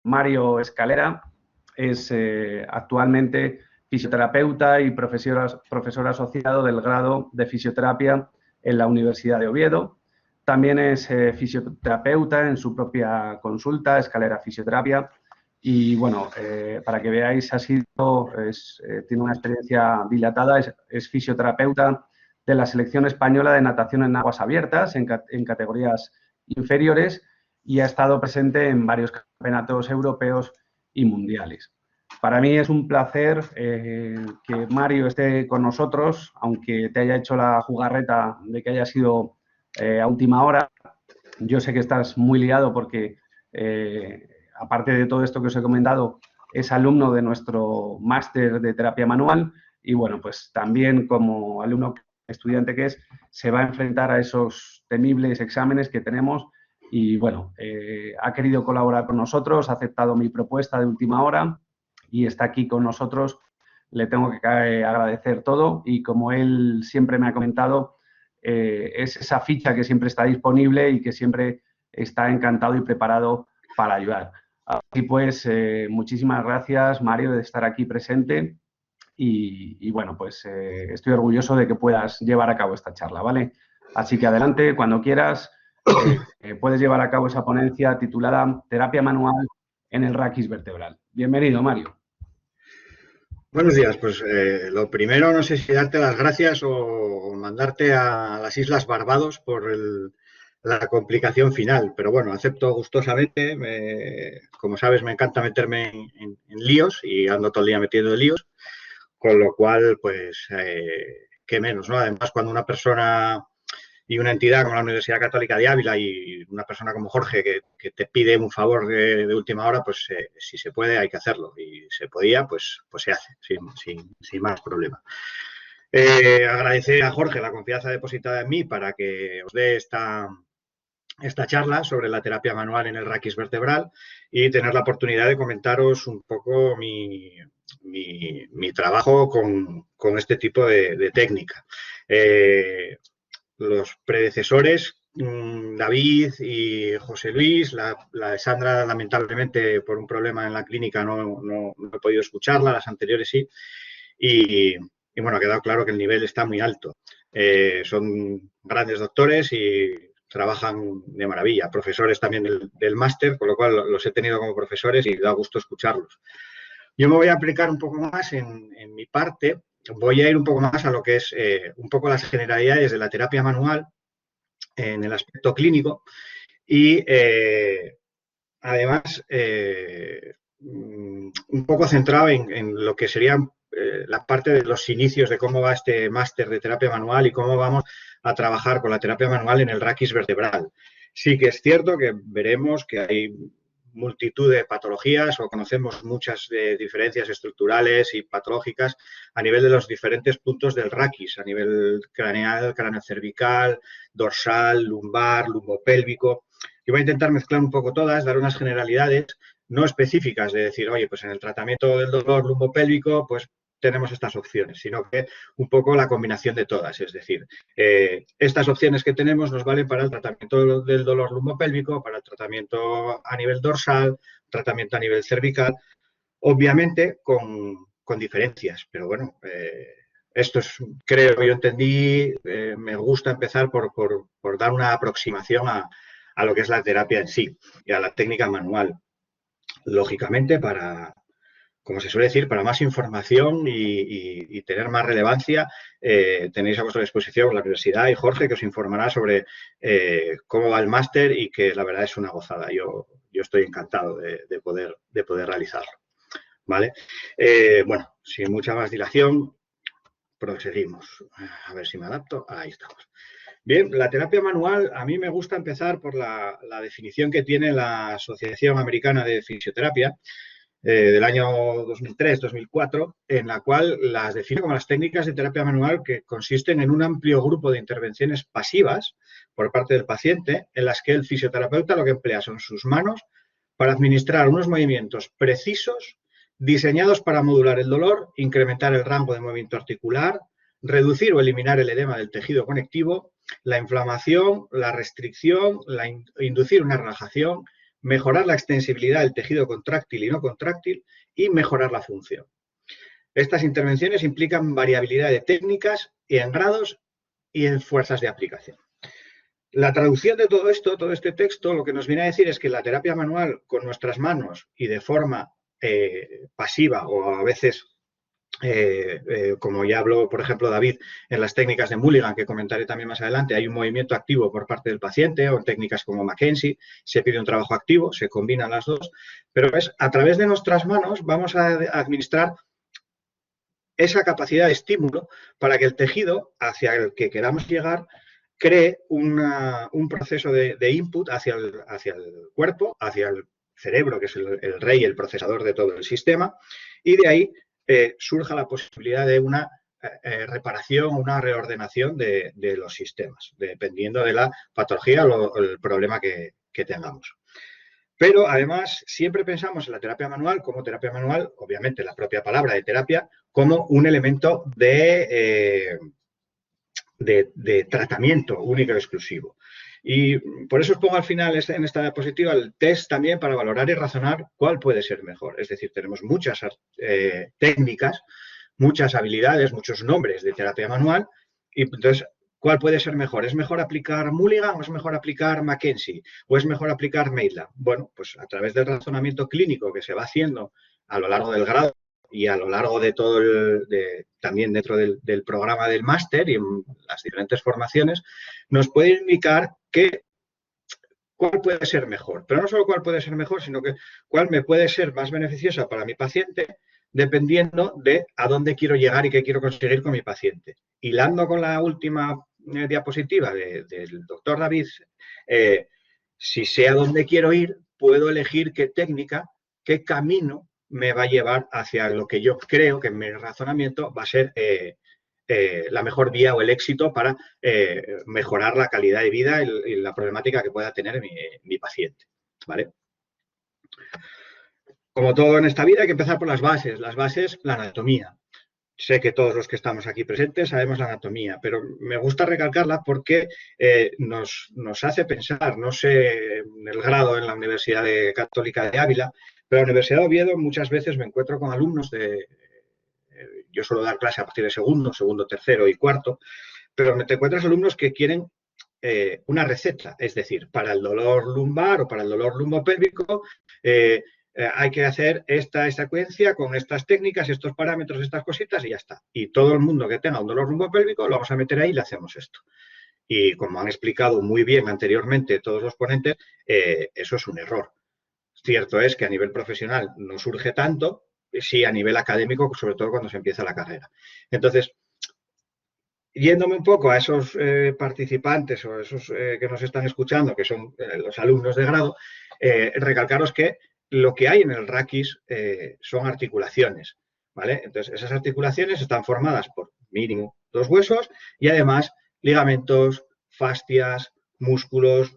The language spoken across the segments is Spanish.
Mario Escalera es actualmente fisioterapeuta y profesor asociado del grado de fisioterapia en la Universidad de Oviedo. También es fisioterapeuta en su propia consulta, Escalera Fisioterapia. Y bueno, para que veáis, tiene una experiencia dilatada, es fisioterapeuta de la selección española de natación en aguas abiertas, en categorías inferiores, y ha estado presente en varios campeonatos europeos y mundiales. Para mí es un placer que Mario esté con nosotros, aunque te haya hecho la jugarreta de que haya sido a última hora. Yo sé que estás muy liado porque, aparte de todo esto que os he comentado, es alumno de nuestro máster de terapia manual y, bueno, pues también como alumno estudiante que es, se va a enfrentar a esos temibles exámenes que tenemos y, bueno, ha querido colaborar con nosotros, ha aceptado mi propuesta de última hora y está aquí con nosotros. Le tengo que agradecer todo y, como él siempre me ha comentado, es esa ficha que siempre está disponible y que siempre está encantado y preparado para ayudar. Así pues, muchísimas gracias, Mario, de estar aquí presente y bueno, pues estoy orgulloso de que puedas llevar a cabo esta charla, ¿vale? Así que adelante, cuando quieras, puedes llevar a cabo esa ponencia titulada Terapia manual en el raquis vertebral. Bienvenido, Mario. Buenos días. Pues lo primero, no sé si darte las gracias o mandarte a las Islas Barbados por la complicación final, pero bueno, acepto gustosamente. Como sabes, me encanta meterme en líos y ando todo el día metiendo en líos, con lo cual, pues, qué menos, ¿no? Además, cuando una persona y una entidad como la Universidad Católica de Ávila y una persona como Jorge que te pide un favor de última hora, pues si se puede hay que hacerlo. Y se podía, pues se hace, sin más problema. Agradecer a Jorge la confianza depositada en mí para que os dé esta charla sobre la terapia manual en el raquis vertebral y tener la oportunidad de comentaros un poco mi trabajo con este tipo de técnica. Los predecesores, David y José Luis, la de Sandra, lamentablemente, por un problema en la clínica no he podido escucharla, las anteriores sí, y bueno, ha quedado claro que el nivel está muy alto. Son grandes doctores y trabajan de maravilla, profesores también del máster, con lo cual los he tenido como profesores y da gusto escucharlos. Yo me voy a aplicar un poco más en mi parte. Voy a ir un poco más a lo que es un poco las generalidades de la terapia manual en el aspecto clínico y además un poco centrado en lo que sería la parte de los inicios de cómo va este máster de terapia manual y cómo vamos a trabajar con la terapia manual en el raquis vertebral. Sí que es cierto que veremos que hay multitud de patologías o conocemos muchas diferencias estructurales y patológicas a nivel de los diferentes puntos del raquis, a nivel craneal, craneocervical, dorsal, lumbar, lumbopélvico. Yo voy a intentar mezclar un poco todas, dar unas generalidades no específicas de decir, oye, pues en el tratamiento del dolor lumbopélvico, pues tenemos estas opciones, sino que un poco la combinación de todas. Es decir, estas opciones que tenemos nos valen para el tratamiento del dolor lumbopélvico, para el tratamiento a nivel dorsal, tratamiento a nivel cervical, obviamente con diferencias, pero bueno, esto es, creo, yo entendí, me gusta empezar por dar una aproximación a lo que es la terapia en sí y a la técnica manual. Lógicamente, como se suele decir, para más información y tener más relevancia, tenéis a vuestra disposición la universidad y Jorge, que os informará sobre cómo va el máster y que la verdad es una gozada. Yo estoy encantado de poder realizarlo. ¿Vale? Bueno, sin mucha más dilación, proseguimos. A ver si me adapto. Ahí estamos. Bien, la terapia manual, a mí me gusta empezar por la definición que tiene la Asociación Americana de Fisioterapia, del año 2003-2004, en la cual las define como las técnicas de terapia manual que consisten en un amplio grupo de intervenciones pasivas por parte del paciente, en las que el fisioterapeuta lo que emplea son sus manos para administrar unos movimientos precisos diseñados para modular el dolor, incrementar el rango de movimiento articular, reducir o eliminar el edema del tejido conectivo, la inflamación, la restricción, inducir una relajación, mejorar la extensibilidad del tejido contráctil y no contráctil y mejorar la función. Estas intervenciones implican variabilidad de técnicas y en grados y en fuerzas de aplicación. La traducción de todo esto, todo este texto, lo que nos viene a decir es que la terapia manual con nuestras manos y de forma pasiva o a veces, como ya habló, por ejemplo, David, en las técnicas de Mulligan, que comentaré también más adelante, hay un movimiento activo por parte del paciente, o en técnicas como Mackenzie, se pide un trabajo activo, se combinan las dos, pero es a través de nuestras manos vamos a administrar esa capacidad de estímulo para que el tejido hacia el que queramos llegar cree un proceso de input hacia el cuerpo, hacia el cerebro, que es el rey, el procesador de todo el sistema, y de ahí surja la posibilidad de una reparación, una reordenación de los sistemas, dependiendo de la patología o el problema que tengamos. Pero, además, siempre pensamos en la terapia manual como terapia manual, obviamente la propia palabra de terapia, como un elemento de tratamiento único y exclusivo. Y por eso os pongo al final en esta diapositiva el test también para valorar y razonar cuál puede ser mejor. Es decir, tenemos muchas técnicas, muchas habilidades, muchos nombres de terapia manual y entonces, ¿cuál puede ser mejor? ¿Es mejor aplicar Mulligan o es mejor aplicar Mackenzie? ¿O es mejor aplicar Maitland? Bueno, pues a través del razonamiento clínico que se va haciendo a lo largo del grado y a lo largo de todo también dentro del programa del máster y en las diferentes formaciones, nos puede indicar cuál puede ser mejor. Pero no solo cuál puede ser mejor, sino que cuál me puede ser más beneficiosa para mi paciente dependiendo de a dónde quiero llegar y qué quiero conseguir con mi paciente. Hilando con la última diapositiva del doctor David, si sé a dónde quiero ir, puedo elegir qué técnica, qué camino me va a llevar hacia lo que yo creo que en mi razonamiento va a ser la mejor vía o el éxito para mejorar la calidad de vida y la problemática que pueda tener mi paciente, ¿vale? Como todo en esta vida hay que empezar por las bases, la anatomía. Sé que todos los que estamos aquí presentes sabemos la anatomía, pero me gusta recalcarla porque nos hace pensar, no sé, en el grado en la Universidad Católica de Ávila, pero en la Universidad de Oviedo muchas veces me encuentro con alumnos yo suelo dar clase a partir de segundo, tercero y cuarto, pero te encuentras alumnos que quieren una receta, es decir, para el dolor lumbar o para el dolor lumbopélvico, hay que hacer esta secuencia con estas técnicas, estos parámetros, estas cositas y ya está. Y todo el mundo que tenga un dolor lumbopélvico lo vamos a meter ahí y le hacemos esto. Y como han explicado muy bien anteriormente todos los ponentes, eso es un error. Cierto es que a nivel profesional no surge tanto, sí a nivel académico, sobre todo cuando se empieza la carrera. Entonces, yéndome un poco a esos participantes o esos que nos están escuchando, que son los alumnos de grado, recalcaros que lo que hay en el raquis son articulaciones, ¿vale? Entonces, esas articulaciones están formadas por mínimo 2 huesos y además ligamentos, fascias, músculos,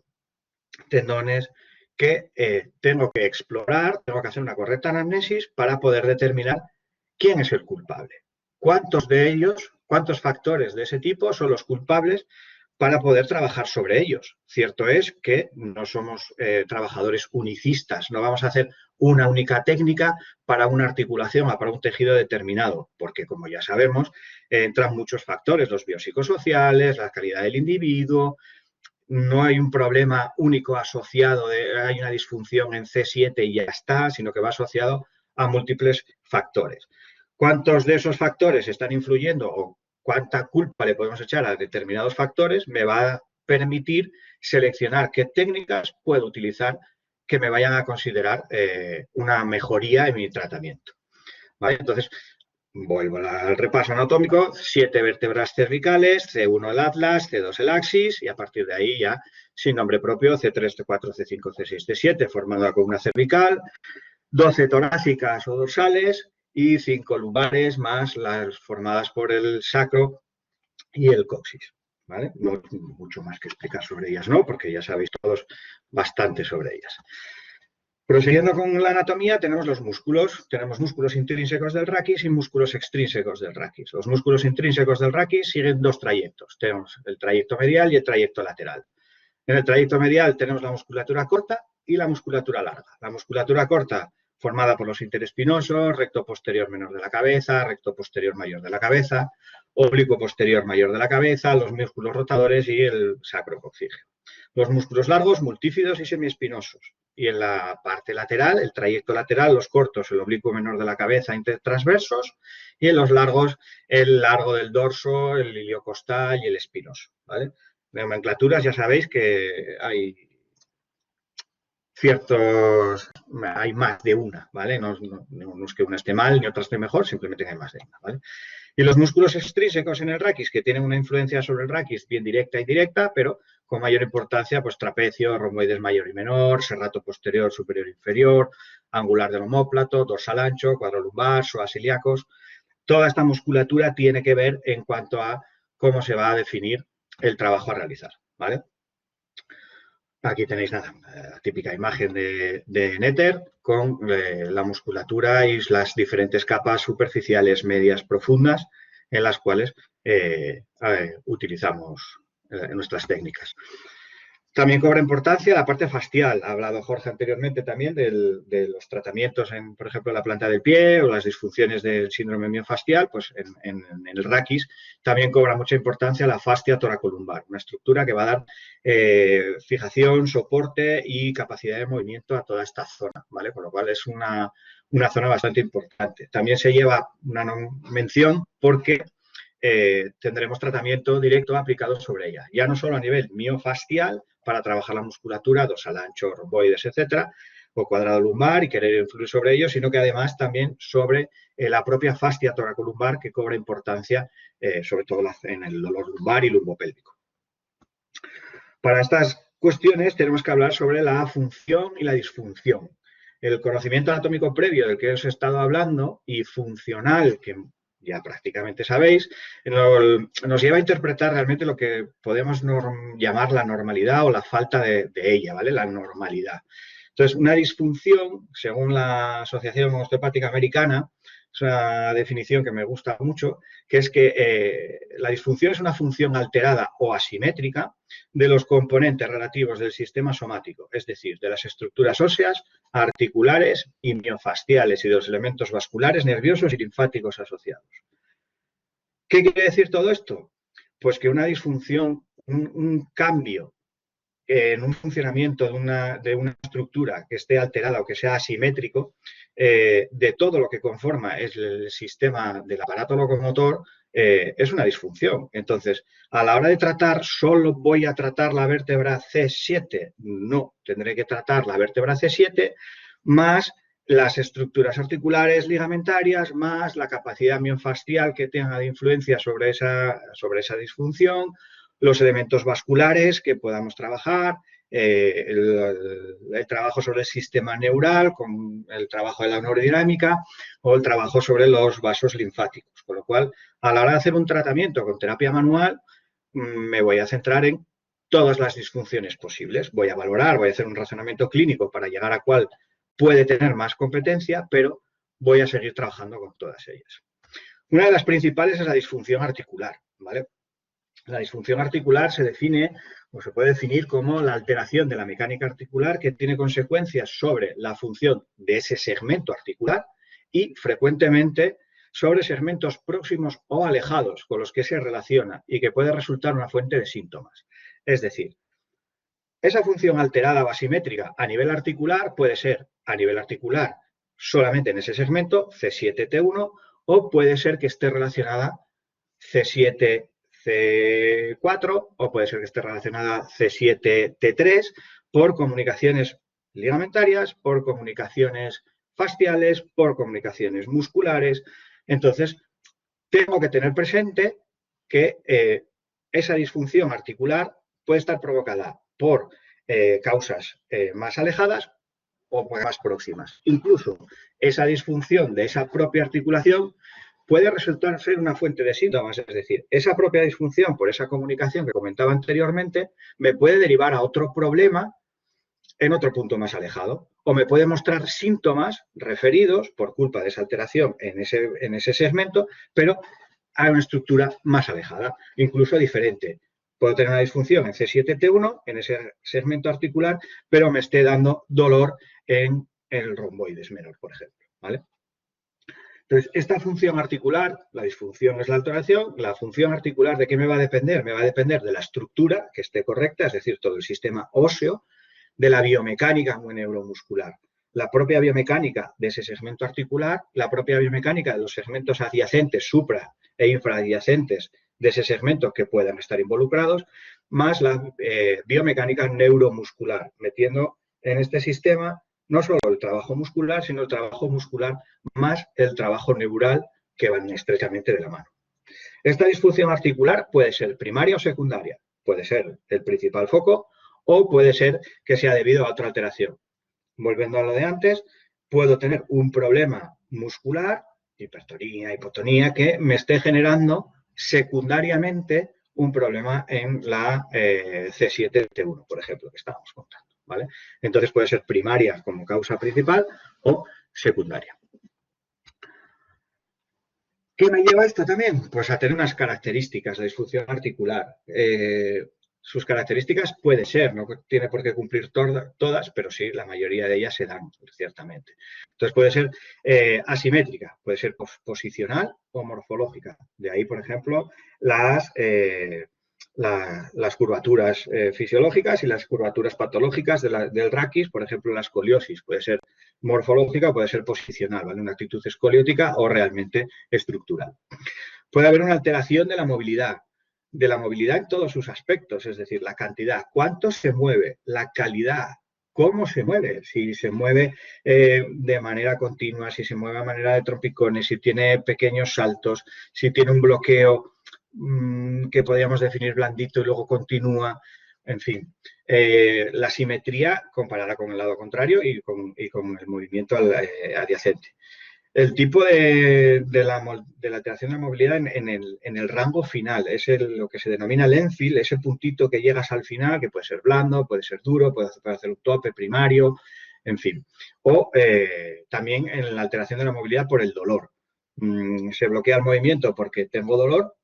tendones, que tengo que explorar, tengo que hacer una correcta anamnesis para poder determinar quién es el culpable. ¿Cuántos de ellos, cuántos factores de ese tipo son los culpables para poder trabajar sobre ellos? Cierto es que no somos trabajadores unicistas, no vamos a hacer una única técnica para una articulación o para un tejido determinado, porque como ya sabemos, entran muchos factores, los biopsicosociales, la calidad del individuo. No hay un problema único asociado, hay una disfunción en C7 y ya está, sino que va asociado a múltiples factores. ¿Cuántos de esos factores están influyendo o cuánta culpa le podemos echar a determinados factores? Me va a permitir seleccionar qué técnicas puedo utilizar que me vayan a considerar una mejoría en mi tratamiento, ¿vale? Entonces, vuelvo al repaso anatómico, 7 vértebras cervicales, C1 el atlas, C2 el axis y a partir de ahí ya sin nombre propio, C3, C4, C5, C6, C7, formando la columna cervical, 12 torácicas o dorsales y 5 lumbares más las formadas por el sacro y el coxis, ¿vale? No hay mucho más que explicar sobre ellas, ¿no? Porque ya sabéis todos bastante sobre ellas. Prosiguiendo con la anatomía, tenemos los músculos. Tenemos músculos intrínsecos del raquis y músculos extrínsecos del raquis. Los músculos intrínsecos del raquis siguen 2 trayectos. Tenemos el trayecto medial y el trayecto lateral. En el trayecto medial tenemos la musculatura corta y la musculatura larga. La musculatura corta, formada por los interespinosos, recto posterior menor de la cabeza, recto posterior mayor de la cabeza, oblicuo posterior mayor de la cabeza, los músculos rotadores y el sacrococcígeo. Los músculos largos, multífidos y semiespinosos. Y en la parte lateral, el trayecto lateral, los cortos, el oblicuo menor de la cabeza, intertransversos, y en los largos, el largo del dorso, el iliocostal y el espinoso, ¿vale? Nomenclaturas, ya sabéis que hay hay más de una, ¿vale? No es que una esté mal ni otra esté mejor, simplemente hay más de una, ¿vale? Y los músculos extrínsecos en el raquis, que tienen una influencia sobre el raquis bien directa e indirecta, pero con mayor importancia, pues trapecio, romboides mayor y menor, serrato posterior, superior e inferior, angular del omóplato, dorsal ancho, cuadro lumbar, psoas ilíacos. Toda esta musculatura tiene que ver en cuanto a cómo se va a definir el trabajo a realizar, ¿vale? Aquí tenéis la típica imagen de Néter con la musculatura y las diferentes capas superficiales, medias, profundas, en las cuales utilizamos nuestras técnicas. También cobra importancia la parte fascial. Ha hablado Jorge anteriormente también de los tratamientos en, por ejemplo, la planta del pie o las disfunciones del síndrome miofascial. Pues en el raquis también cobra mucha importancia la fascia toracolumbar, una estructura que va a dar fijación, soporte y capacidad de movimiento a toda esta zona, ¿vale? Con lo cual es una zona bastante importante. También se lleva una mención porque tendremos tratamiento directo aplicado sobre ella, ya no solo a nivel miofascial para trabajar la musculatura, dorsal ancho, romboides, etcétera, o cuadrado lumbar y querer influir sobre ello, sino que además también sobre la propia fascia toracolumbar, que cobra importancia sobre todo en el dolor lumbar y lumbopélvico. Para estas cuestiones tenemos que hablar sobre la función y la disfunción. El conocimiento anatómico previo del que os he estado hablando y funcional, que ya prácticamente sabéis, nos lleva a interpretar realmente lo que podemos llamar la normalidad o la falta de ella, ¿vale? La normalidad. Entonces, una disfunción, según la Asociación Osteopática Americana, es una definición que me gusta mucho, que es que la disfunción es una función alterada o asimétrica de los componentes relativos del sistema somático, es decir, de las estructuras óseas, articulares y miofasciales y de los elementos vasculares, nerviosos y linfáticos asociados. ¿Qué quiere decir todo esto? Pues que una disfunción, un cambio en un funcionamiento de una estructura que esté alterada o que sea asimétrico, de todo lo que conforma el sistema del aparato locomotor, es una disfunción. Entonces, a la hora de tratar, ¿solo voy a tratar la vértebra C7? No, tendré que tratar la vértebra C7 más las estructuras articulares ligamentarias, más la capacidad miofascial que tenga de influencia sobre esa disfunción, los elementos vasculares que podamos trabajar, el trabajo sobre el sistema neural, con el trabajo de la neurodinámica o el trabajo sobre los vasos linfáticos. Con lo cual, a la hora de hacer un tratamiento con terapia manual, me voy a centrar en todas las disfunciones posibles. Voy a valorar, voy a hacer un razonamiento clínico para llegar a cuál puede tener más competencia, pero voy a seguir trabajando con todas ellas. Una de las principales es la disfunción articular, ¿vale? La disfunción articular se define o se puede definir como la alteración de la mecánica articular que tiene consecuencias sobre la función de ese segmento articular y frecuentemente sobre segmentos próximos o alejados con los que se relaciona y que puede resultar una fuente de síntomas. Es decir, esa función alterada o asimétrica a nivel articular puede ser a nivel articular solamente en ese segmento, C7-T1, o puede ser que esté relacionada C7-C4 o puede ser que esté relacionada C7-T3 por comunicaciones ligamentarias, por comunicaciones fasciales, por comunicaciones musculares. Entonces, tengo que tener presente que esa disfunción articular puede estar provocada por causas más alejadas o más próximas. Incluso esa disfunción de esa propia articulación puede resultar ser una fuente de síntomas, es decir, esa propia disfunción por esa comunicación que comentaba anteriormente me puede derivar a otro problema en otro punto más alejado o me puede mostrar síntomas referidos por culpa de esa alteración en ese segmento, pero a una estructura más alejada, incluso diferente. Puedo tener una disfunción en C7-T1, en ese segmento articular, pero me esté dando dolor en el romboides menor, por ejemplo, ¿vale? Entonces, esta función articular, la disfunción es la alteración, la función articular, ¿de qué me va a depender? Me va a depender de la estructura que esté correcta, es decir, todo el sistema óseo, de la biomecánica neuromuscular. La propia biomecánica de ese segmento articular, la propia biomecánica de los segmentos adyacentes, supra e infraadyacentes de ese segmento que puedan estar involucrados, más la biomecánica neuromuscular, metiendo en este sistema no solo el trabajo muscular, sino el trabajo muscular más el trabajo neural que van estrechamente de la mano. Esta disfunción articular puede ser primaria o secundaria, puede ser el principal foco o puede ser que sea debido a otra alteración. Volviendo a lo de antes, puedo tener un problema muscular, hipertonía, hipotonía, que me esté generando secundariamente un problema en la C7-T1, por ejemplo, que estábamos contando, ¿vale? Entonces puede ser primaria como causa principal o secundaria. ¿Qué me lleva esto también? Pues a tener unas características de disfunción articular. Sus características puede ser, no tiene por qué cumplir todas, pero sí, la mayoría de ellas se dan, ciertamente. Entonces puede ser asimétrica, puede ser posicional o morfológica. De ahí, por ejemplo, las curvaturas fisiológicas y las curvaturas patológicas del raquis, por ejemplo, la escoliosis. Puede ser morfológica o puede ser posicional, ¿vale? Una actitud escoliótica o realmente estructural. Puede haber una alteración de la movilidad en todos sus aspectos, es decir, la cantidad, cuánto se mueve, la calidad, cómo se mueve, si se mueve de manera continua, si se mueve a manera de trompicones, si tiene pequeños saltos, si tiene un bloqueo que podríamos definir blandito y luego continúa, en fin. La simetría comparada con el lado contrario y con el movimiento adyacente. El tipo de la alteración de la movilidad en el rango final es lo que se denomina el endfield, ese puntito que llegas al final, que puede ser blando, puede ser duro, puede hacer un tope primario, en fin. O también en la alteración de la movilidad por el dolor. Se bloquea el movimiento porque tengo dolor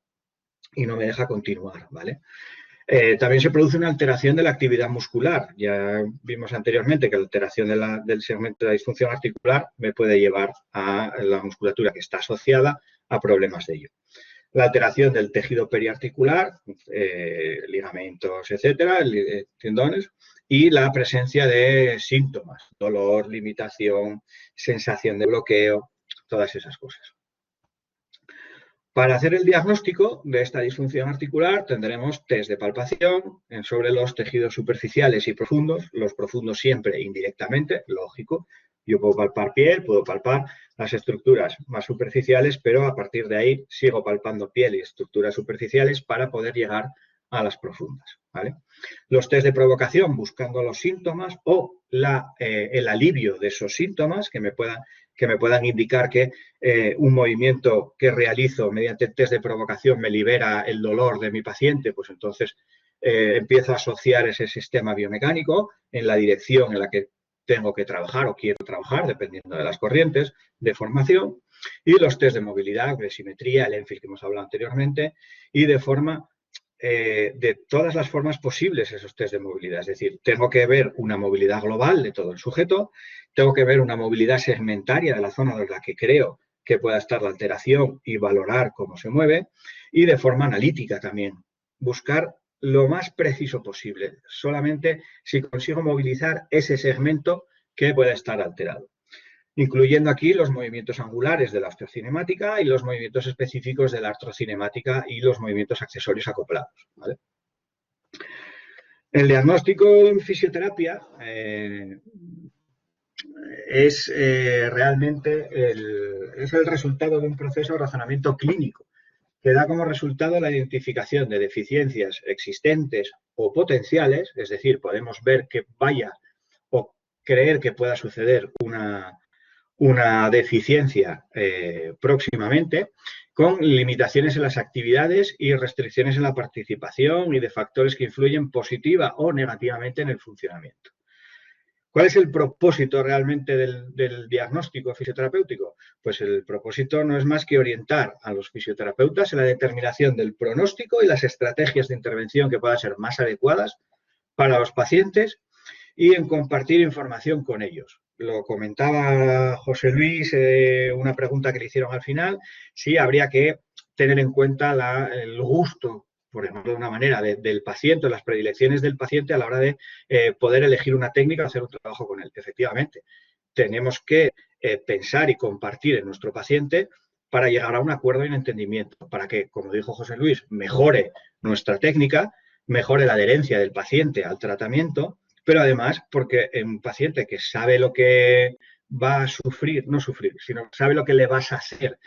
y no me deja continuar, ¿vale? También se produce una alteración de la actividad muscular. Ya vimos anteriormente que la alteración del segmento de la disfunción articular me puede llevar a la musculatura que está asociada a problemas de ello. La alteración del tejido periarticular, ligamentos, etcétera, tendones, y la presencia de síntomas, dolor, limitación, sensación de bloqueo, todas esas cosas. Para hacer el diagnóstico de esta disfunción articular tendremos test de palpación sobre los tejidos superficiales y profundos, los profundos siempre indirectamente, lógico. Yo puedo palpar piel, puedo palpar las estructuras más superficiales, pero a partir de ahí sigo palpando piel y estructuras superficiales para poder llegar a las profundas, ¿vale? Los test de provocación buscando los síntomas o el alivio de esos síntomas que me puedan indicar que un movimiento que realizo mediante el test de provocación me libera el dolor de mi paciente, pues entonces empiezo a asociar ese sistema biomecánico en la dirección en la que tengo que trabajar o quiero trabajar, dependiendo de las corrientes de formación, y los test de movilidad, de simetría, el endfield que hemos hablado anteriormente, y de todas las formas posibles esos test de movilidad. Es decir, tengo que ver una movilidad global de todo el sujeto, tengo que ver una movilidad segmentaria de la zona en la que creo que pueda estar la alteración y valorar cómo se mueve, y de forma analítica también. Buscar lo más preciso posible, solamente si consigo movilizar ese segmento que pueda estar alterado, incluyendo aquí los movimientos angulares de la osteocinemática y los movimientos específicos de la artrocinemática y los movimientos accesorios acoplados, ¿vale? El diagnóstico en fisioterapia es realmente el resultado de un proceso de razonamiento clínico que da como resultado la identificación de deficiencias existentes o potenciales, es decir, podemos ver que vaya o creer que pueda suceder una deficiencia próximamente, con limitaciones en las actividades y restricciones en la participación y de factores que influyen positiva o negativamente en el funcionamiento. ¿Cuál es el propósito realmente del diagnóstico fisioterapéutico? Pues el propósito no es más que orientar a los fisioterapeutas en la determinación del pronóstico y las estrategias de intervención que puedan ser más adecuadas para los pacientes y en compartir información con ellos. Lo comentaba José Luis, una pregunta que le hicieron al final, sí habría que tener en cuenta el gusto, por ejemplo, de una manera, del paciente, las predilecciones del paciente a la hora de poder elegir una técnica o hacer un trabajo con él. Efectivamente, tenemos que pensar y compartir en nuestro paciente para llegar a un acuerdo y un entendimiento, para que, como dijo José Luis, mejore nuestra técnica, mejore la adherencia del paciente al tratamiento, pero además porque un paciente que sabe lo que va a sufrir, no sufrir, sino sabe lo que le vas a hacer,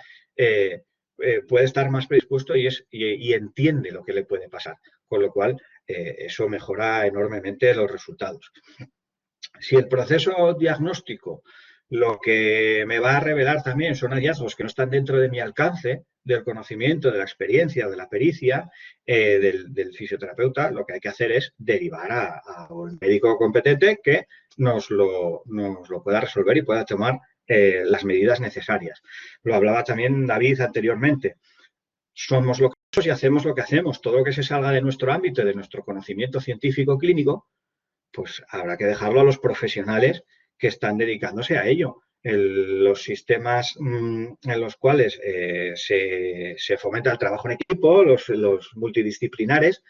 puede estar más predispuesto y entiende lo que le puede pasar, con lo cual eso mejora enormemente los resultados. Si el proceso diagnóstico lo que me va a revelar también son hallazgos que no están dentro de mi alcance, del conocimiento, de la experiencia, de la pericia del fisioterapeuta, lo que hay que hacer es derivar a un médico competente que nos lo pueda resolver y pueda tomar las medidas necesarias. Lo hablaba también David anteriormente. Somos lo que somos y hacemos lo que hacemos. Todo lo que se salga de nuestro ámbito, de nuestro conocimiento científico clínico, pues habrá que dejarlo a los profesionales que están dedicándose a ello. Los sistemas en los cuales se fomenta el trabajo en equipo, los multidisciplinares,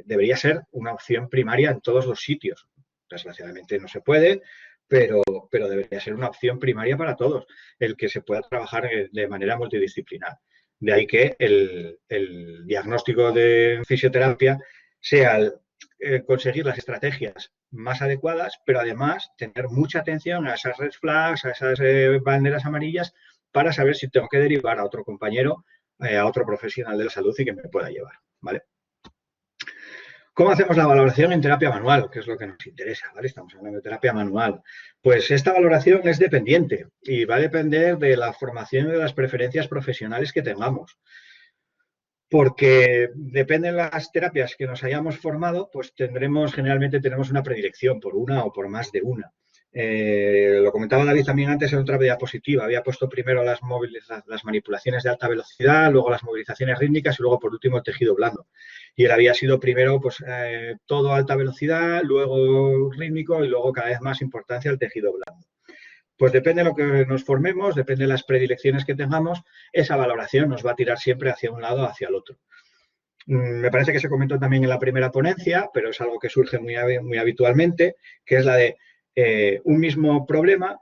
debería ser una opción primaria en todos los sitios. Desgraciadamente no se puede, pero debería ser una opción primaria para todos, el que se pueda trabajar de manera multidisciplinar. De ahí que el diagnóstico de fisioterapia sea conseguir las estrategias más adecuadas, pero además tener mucha atención a esas red flags, a esas banderas amarillas, para saber si tengo que derivar a otro compañero, a otro profesional de la salud y que me pueda llevar, ¿vale? ¿Cómo hacemos la valoración en terapia manual? Que es lo que nos interesa, ¿vale? Estamos hablando de terapia manual. Pues esta valoración es dependiente y va a depender de la formación y de las preferencias profesionales que tengamos. Porque dependen las terapias que nos hayamos formado, pues generalmente tenemos una predilección por una o por más de una. Lo comentaba David también antes en otra diapositiva. Había puesto primero las manipulaciones de alta velocidad, luego las movilizaciones rítmicas y luego por último el tejido blando. Y él había sido primero pues todo alta velocidad, luego rítmico y luego cada vez más importancia el tejido blando. Pues depende de lo que nos formemos, depende de las predilecciones que tengamos, esa valoración nos va a tirar siempre hacia un lado o hacia el otro. Me parece que se comentó también en la primera ponencia, pero es algo que surge muy habitualmente, que es la de un mismo problema,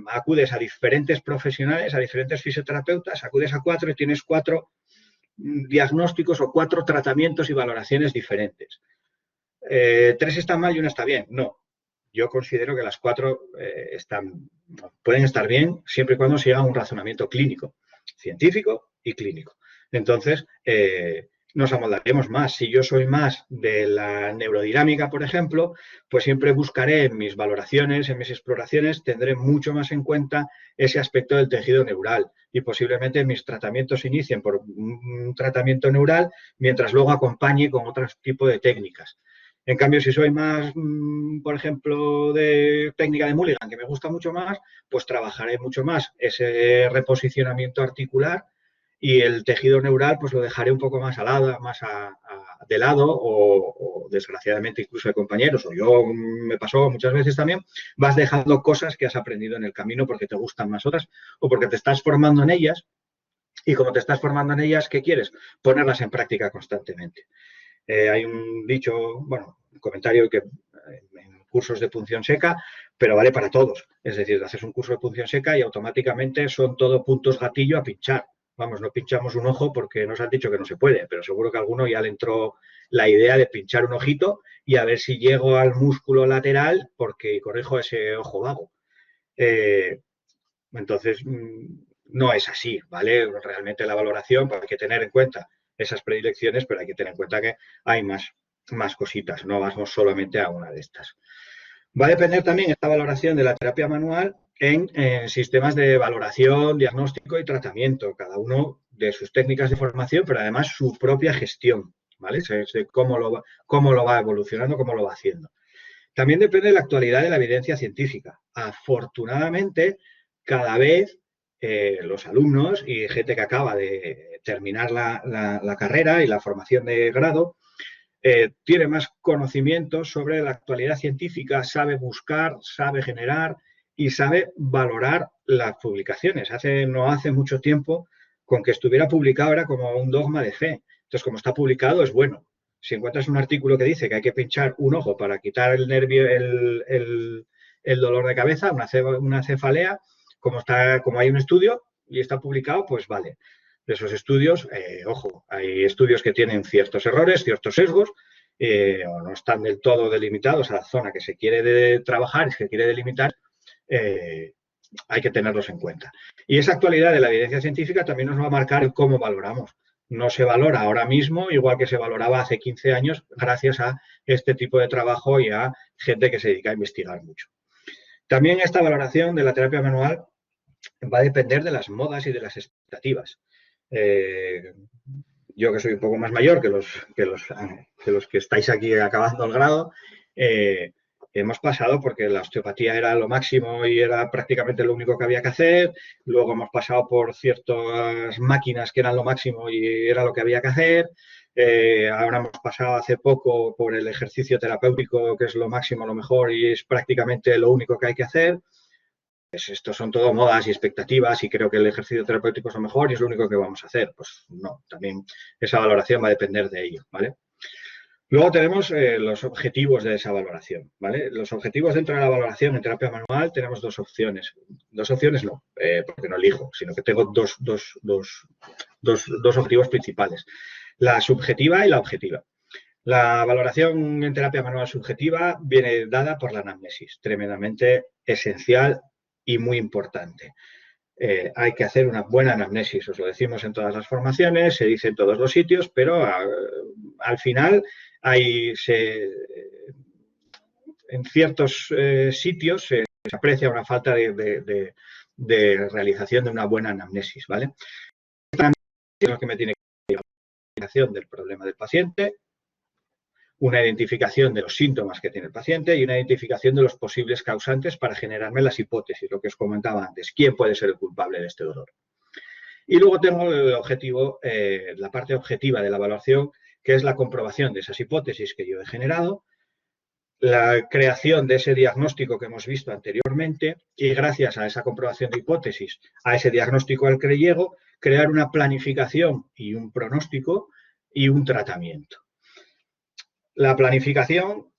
acudes a diferentes profesionales, a diferentes fisioterapeutas, acudes a 4 y tienes 4 diagnósticos o 4 tratamientos y valoraciones diferentes. 3 están mal y 1 está bien. No. Yo considero que las 4 pueden estar bien siempre y cuando se haga un razonamiento clínico, científico y clínico. Entonces, nos amoldaremos más. Si yo soy más de la neurodinámica, por ejemplo, pues siempre buscaré en mis valoraciones, en mis exploraciones, tendré mucho más en cuenta ese aspecto del tejido neural y posiblemente mis tratamientos inicien por un tratamiento neural mientras luego acompañe con otro tipo de técnicas. En cambio, si soy más, por ejemplo, de técnica de Mulligan, que me gusta mucho más, pues trabajaré mucho más ese reposicionamiento articular y el tejido neural pues lo dejaré un poco más de lado o desgraciadamente incluso de compañeros, o yo me pasó muchas veces también, vas dejando cosas que has aprendido en el camino porque te gustan más otras o porque te estás formando en ellas y como te estás formando en ellas, ¿qué quieres? Ponerlas en práctica constantemente. Hay un dicho, bueno, un comentario que en cursos de punción seca, pero vale para todos. Es decir, haces un curso de punción seca y automáticamente son todo puntos gatillo a pinchar. Vamos, no pinchamos un ojo porque nos han dicho que no se puede, pero seguro que a alguno ya le entró la idea de pinchar un ojito y a ver si llego al músculo lateral porque corrijo ese ojo vago. Entonces, no es así, ¿vale? Realmente la valoración, pues hay que tener en cuenta esas predilecciones, pero hay que tener en cuenta que hay más cositas, no vamos solamente a una de estas. Va a depender también esta valoración de la terapia manual en sistemas de valoración, diagnóstico y tratamiento, cada uno de sus técnicas de formación, pero además su propia gestión, ¿vale? Cómo lo va evolucionando, cómo lo va haciendo. También depende de la actualidad de la evidencia científica. Afortunadamente, cada vez los alumnos y gente que acaba de terminar la carrera y la formación de grado tiene más conocimientos sobre la actualidad científica, sabe buscar, sabe generar y sabe valorar las publicaciones. No hace mucho tiempo, con que estuviera publicado era como un dogma de fe. Entonces, como está publicado, es bueno. Si encuentras un artículo que dice que hay que pinchar un ojo para quitar el nervio, el dolor de cabeza, una cefalea, como hay un estudio y está publicado, pues vale. De esos estudios, ojo, hay estudios que tienen ciertos errores, ciertos sesgos, o no están del todo delimitados a la zona que se quiere trabajar y se quiere delimitar, hay que tenerlos en cuenta. Y esa actualidad de la evidencia científica también nos va a marcar el cómo valoramos. No se valora ahora mismo igual que se valoraba hace 15 años gracias a este tipo de trabajo y a gente que se dedica a investigar mucho. También esta valoración de la terapia manual va a depender de las modas y de las expectativas. Yo que soy un poco más mayor que los que estáis aquí acabando el grado, hemos pasado porque la osteopatía era lo máximo y era prácticamente lo único que había que hacer. Luego hemos pasado por ciertas máquinas que eran lo máximo y era lo que había que hacer. Ahora hemos pasado hace poco por el ejercicio terapéutico, que es lo máximo, lo mejor y es prácticamente lo único que hay que hacer. Pues estos son todo modas y expectativas y creo que el ejercicio terapéutico es lo mejor y es lo único que vamos a hacer. Pues no, también esa valoración va a depender de ello, ¿vale? Luego tenemos los objetivos de esa valoración, ¿vale? Los objetivos dentro de la valoración en terapia manual tenemos dos opciones. Dos opciones no, porque no elijo, sino que tengo dos objetivos principales. La subjetiva y la objetiva. La valoración en terapia manual subjetiva viene dada por la anamnesis, tremendamente esencial y muy importante. Hay que hacer una buena anamnesis, os lo decimos en todas las formaciones, se dice en todos los sitios, pero al final en ciertos sitios se aprecia una falta de realización de una buena anamnesis, ¿vale? Esta es lo que me tiene que dar la identificación del problema del paciente, una identificación de los síntomas que tiene el paciente y una identificación de los posibles causantes para generarme las hipótesis, lo que os comentaba antes, quién puede ser el culpable de este dolor. Y luego tengo el objetivo, la parte objetiva de la evaluación, que es la comprobación de esas hipótesis que yo he generado, la creación de ese diagnóstico que hemos visto anteriormente y gracias a esa comprobación de hipótesis, a ese diagnóstico al que llego, crear una planificación y un pronóstico y un tratamiento. La planificación,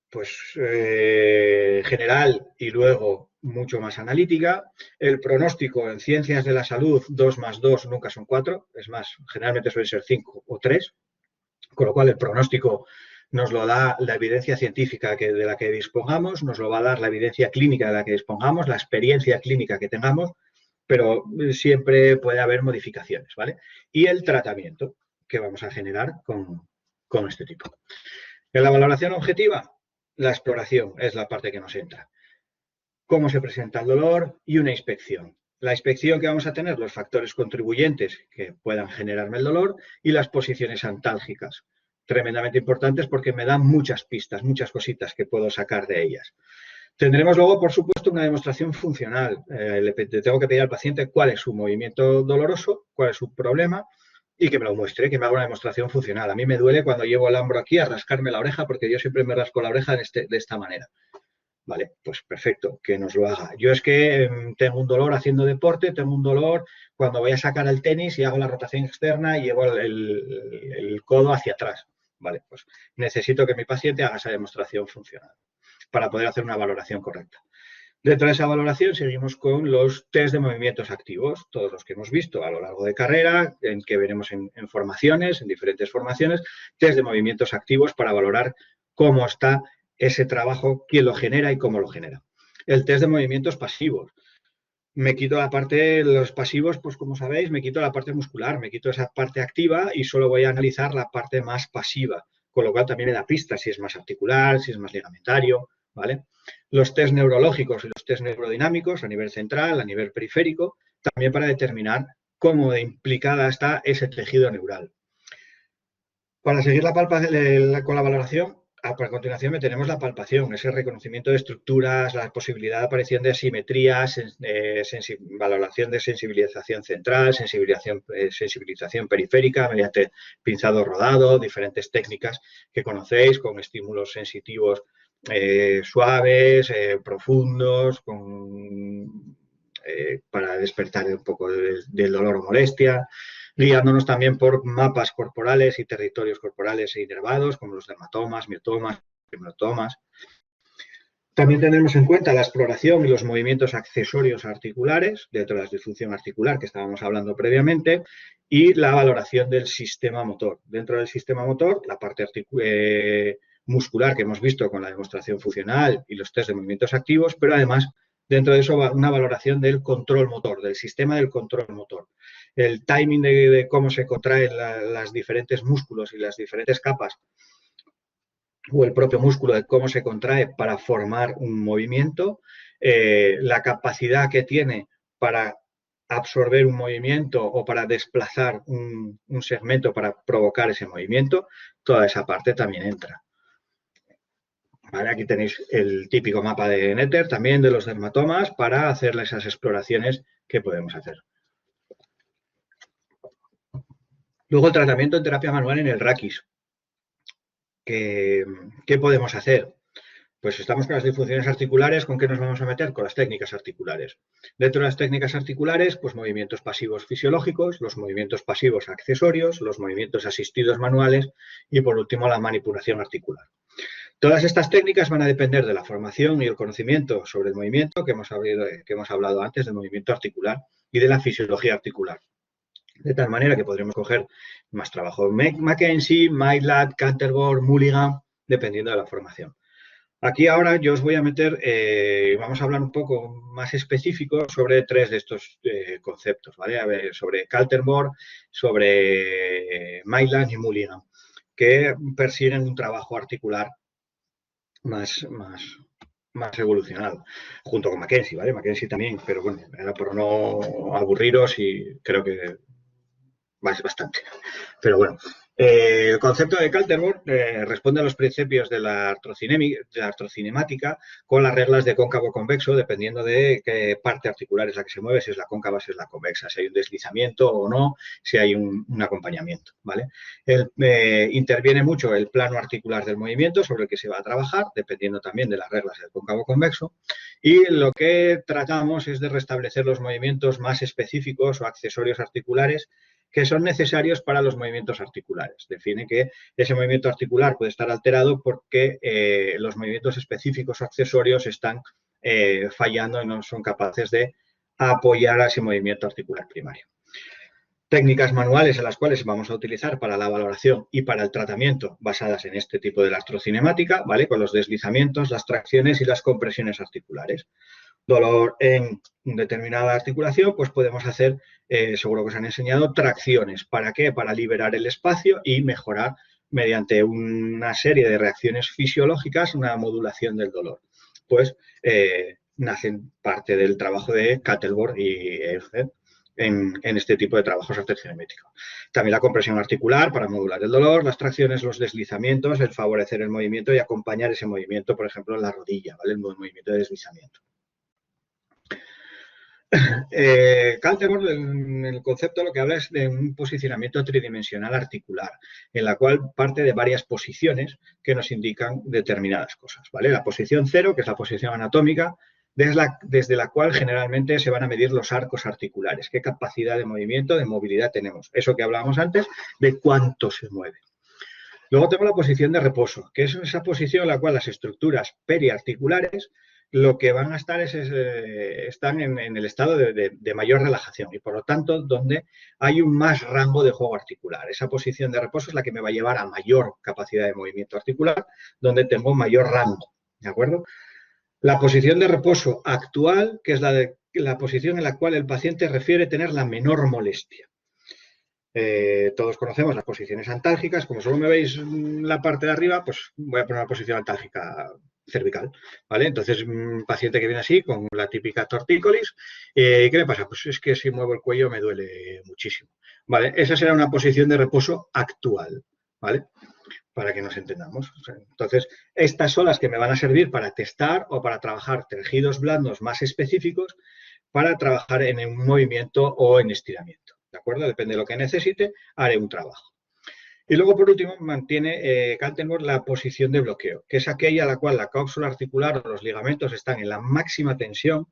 pues general y luego mucho más analítica. El pronóstico en ciencias de la salud, 2 más 2 nunca son 4, es más, generalmente suele ser 5 o 3, con lo cual el pronóstico nos lo da la evidencia científica de la que dispongamos, nos lo va a dar la evidencia clínica de la que dispongamos, la experiencia clínica que tengamos, pero siempre puede haber modificaciones, ¿vale? Y el tratamiento que vamos a generar con este tipo. En la valoración objetiva, la exploración es la parte que nos entra. Cómo se presenta el dolor y una inspección. La inspección que vamos a tener, los factores contribuyentes que puedan generarme el dolor y las posiciones antálgicas. Tremendamente importantes porque me dan muchas pistas, muchas cositas que puedo sacar de ellas. Tendremos luego, por supuesto, una demostración funcional. Le tengo que pedir al paciente cuál es su movimiento doloroso, cuál es su problema y que me lo muestre, que me haga una demostración funcional. A mí me duele cuando llevo el hombro aquí a rascarme la oreja porque yo siempre me rasco la oreja de esta manera. Vale, pues perfecto, que nos lo haga. Yo es que tengo un dolor haciendo deporte, tengo un dolor cuando voy a sacar el tenis y hago la rotación externa y llevo el codo hacia atrás. Vale, pues necesito que mi paciente haga esa demostración funcional para poder hacer una valoración correcta. Dentro de esa valoración seguimos con los test de movimientos activos, todos los que hemos visto a lo largo de carrera, en que veremos en formaciones, en diferentes formaciones, test de movimientos activos para valorar cómo está ese trabajo, quién lo genera y cómo lo genera. El test de movimientos pasivos. Me quito la parte de los pasivos, pues como sabéis, me quito la parte muscular, me quito esa parte activa y solo voy a analizar la parte más pasiva, con lo cual también me da pistas si es más articular, si es más ligamentario, ¿vale? Los test neurológicos y los test neurodinámicos a nivel central, a nivel periférico, también para determinar cómo de implicada está ese tejido neural. Para seguir con la valoración, A continuación tenemos la palpación, ese reconocimiento de estructuras, la posibilidad de aparición de asimetrías, valoración de sensibilización central, sensibilización periférica mediante pinzado rodado, diferentes técnicas que conocéis con estímulos sensitivos suaves, profundos, para despertar un poco del dolor o molestia, guiándonos también por mapas corporales y territorios corporales e inervados, como los dermatomas, miotomas, hematomas. También tenemos en cuenta la exploración y los movimientos accesorios articulares, dentro de la disfunción articular que estábamos hablando previamente, y la valoración del sistema motor. Dentro del sistema motor, la parte muscular que hemos visto con la demostración funcional y los test de movimientos activos, pero además dentro de eso va una valoración del control motor, del sistema del control motor. El timing de cómo se contraen los diferentes músculos y las diferentes capas, o el propio músculo de cómo se contrae para formar un movimiento, la capacidad que tiene para absorber un movimiento o para desplazar un segmento para provocar ese movimiento, toda esa parte también entra. Vale, aquí tenéis el típico mapa de Netter, también de los dermatomas, para hacer esas exploraciones que podemos hacer. Luego el tratamiento en terapia manual en el raquis. ¿Qué podemos hacer? Pues estamos con las disfunciones articulares, ¿con qué nos vamos a meter? Con las técnicas articulares. Dentro de las técnicas articulares, pues movimientos pasivos fisiológicos, los movimientos pasivos accesorios, los movimientos asistidos manuales y, por último, la manipulación articular. Todas estas técnicas van a depender de la formación y el conocimiento sobre el movimiento que hemos hablado antes, del movimiento articular y de la fisiología articular. De tal manera que podremos coger más trabajo Mackenzie, Maitland, Canterbury, Mulligan, dependiendo de la formación. Aquí ahora yo os voy a meter, vamos a hablar un poco más específico sobre tres de estos conceptos, ¿vale? A ver, sobre Canterbury, sobre Maitland y Mulligan, que persiguen un trabajo articular más evolucionado, junto con Mackenzie, ¿vale? Mackenzie también, pero bueno, era por no aburriros y creo que bastante. Pero bueno, el concepto de Canterbury responde a los principios de la artrocinemática con las reglas de cóncavo-convexo, dependiendo de qué parte articular es la que se mueve, si es la cóncava, si es la convexa, si hay un deslizamiento o no, si hay un acompañamiento, ¿vale? Interviene mucho el plano articular del movimiento sobre el que se va a trabajar, dependiendo también de las reglas del cóncavo-convexo, y lo que tratamos es de restablecer los movimientos más específicos o accesorios articulares que son necesarios para los movimientos articulares. Define que ese movimiento articular puede estar alterado porque los movimientos específicos o accesorios están fallando y no son capaces de apoyar a ese movimiento articular primario. Técnicas manuales en las cuales vamos a utilizar para la valoración y para el tratamiento basadas en este tipo de artrocinemática, ¿vale? Con los deslizamientos, las tracciones y las compresiones articulares. Dolor en determinada articulación, pues podemos hacer, seguro que os han enseñado, tracciones. ¿Para qué? Para liberar el espacio y mejorar mediante una serie de reacciones fisiológicas una modulación del dolor. Pues nacen parte del trabajo de Canterbury y Eugen en este tipo de trabajos artrocinemáticos. También la compresión articular para modular el dolor, las tracciones, los deslizamientos, el favorecer el movimiento y acompañar ese movimiento, por ejemplo, en la rodilla, ¿vale? El movimiento de deslizamiento. Canterbury, en el concepto, lo que habla es de un posicionamiento tridimensional articular, en la cual parte de varias posiciones que nos indican determinadas cosas, ¿vale? La posición 0, que es la posición anatómica, desde la cual generalmente se van a medir los arcos articulares, qué capacidad de movimiento, de movilidad tenemos. Eso que hablábamos antes, de cuánto se mueve. Luego tenemos la posición de reposo, que es esa posición en la cual las estructuras periarticulares lo que van a estar están en el estado de mayor relajación y, por lo tanto, donde hay un más rango de juego articular. Esa posición de reposo es la que me va a llevar a mayor capacidad de movimiento articular, donde tengo mayor rango, ¿de acuerdo? La posición de reposo actual, que es la posición en la cual el paciente refiere tener la menor molestia. Todos conocemos las posiciones antálgicas. Como solo me veis la parte de arriba, pues voy a poner una posición antálgica cervical, ¿vale? Entonces, un paciente que viene así, con la típica tortícolis, ¿qué me pasa? Pues es que si muevo el cuello me duele muchísimo, ¿vale? Esa será una posición de reposo actual, ¿vale? para que nos entendamos. Entonces, estas son las que me van a servir para testar o para trabajar tejidos blandos más específicos para trabajar en un movimiento o en estiramiento. ¿De acuerdo? Depende de lo que necesite, haré un trabajo. Y luego, por último, mantiene Kaltenborg la posición de bloqueo, que es aquella a la cual la cápsula articular o los ligamentos están en la máxima tensión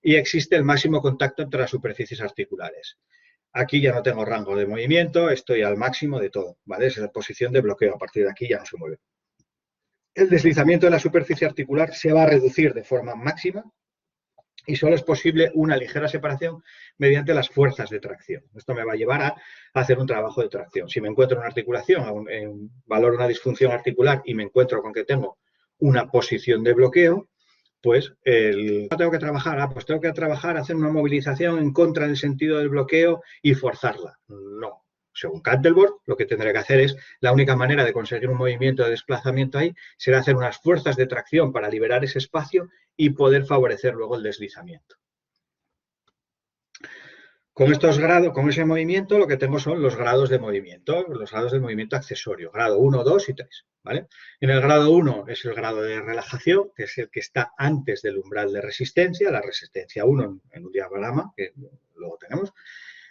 y existe el máximo contacto entre las superficies articulares. Aquí ya no tengo rango de movimiento, estoy al máximo de todo, ¿vale? Es la posición de bloqueo, a partir de aquí ya no se mueve. El deslizamiento de la superficie articular se va a reducir de forma máxima y solo es posible una ligera separación mediante las fuerzas de tracción. Esto me va a llevar a hacer un trabajo de tracción. Si me encuentro en una articulación, valoro una disfunción articular y me encuentro con que tengo una posición de bloqueo, pues tengo que trabajar, pues tengo que trabajar, hacer una movilización en contra del sentido del bloqueo y forzarla. No. Según Kaltenborg, lo que tendré que hacer es, la única manera de conseguir un movimiento de desplazamiento ahí será hacer unas fuerzas de tracción para liberar ese espacio y poder favorecer luego el deslizamiento. Con estos grados, con ese movimiento, lo que tengo son los grados de movimiento accesorio, grado 1, 2 y 3, ¿vale? En el grado 1 es el grado de relajación, que es el que está antes del umbral de resistencia, la resistencia 1 en un diagrama, que luego tenemos.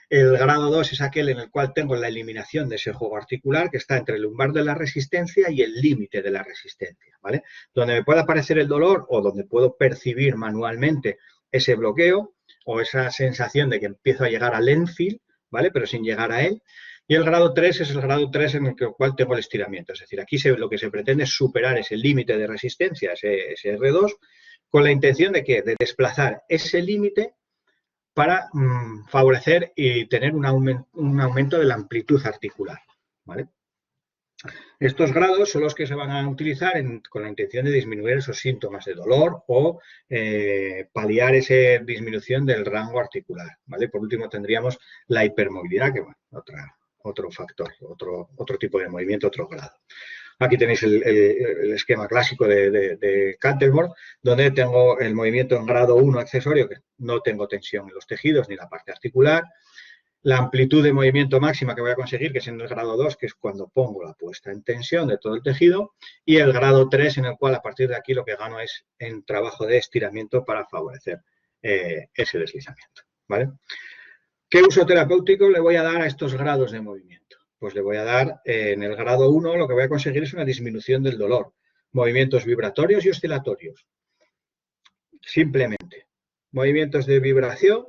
El grado 2 es aquel en el cual tengo la eliminación de ese juego articular que está entre el umbral de la resistencia y el límite de la resistencia, ¿vale? Donde me puede aparecer el dolor o donde puedo percibir manualmente ese bloqueo o esa sensación de que empiezo a llegar al endfield, ¿vale? Pero sin llegar a él. Y el grado 3 es el grado 3 en el cual tengo el estiramiento. Es decir, aquí lo que se pretende es superar ese límite de resistencia, ese R2, con la intención de ¿qué? De desplazar ese límite para favorecer y tener un aumento de la amplitud articular, ¿vale? Estos grados son los que se van a utilizar con la intención de disminuir esos síntomas de dolor o paliar esa disminución del rango articular, ¿vale? Por último tendríamos la hipermovilidad, que bueno, otro factor, otro tipo de movimiento, otro grado. Aquí tenéis el esquema clásico de Kaltenborg, donde tengo el movimiento en grado 1 accesorio, que no tengo tensión en los tejidos ni la parte articular. La amplitud de movimiento máxima que voy a conseguir, que es en el grado 2, que es cuando pongo la puesta en tensión de todo el tejido. Y el grado 3, en el cual a partir de aquí lo que gano es en trabajo de estiramiento para favorecer ese deslizamiento, ¿vale? ¿Qué uso terapéutico le voy a dar a estos grados de movimiento? Pues le voy a dar, en el grado 1, lo que voy a conseguir es una disminución del dolor. Movimientos vibratorios y oscilatorios. Simplemente. Movimientos de vibración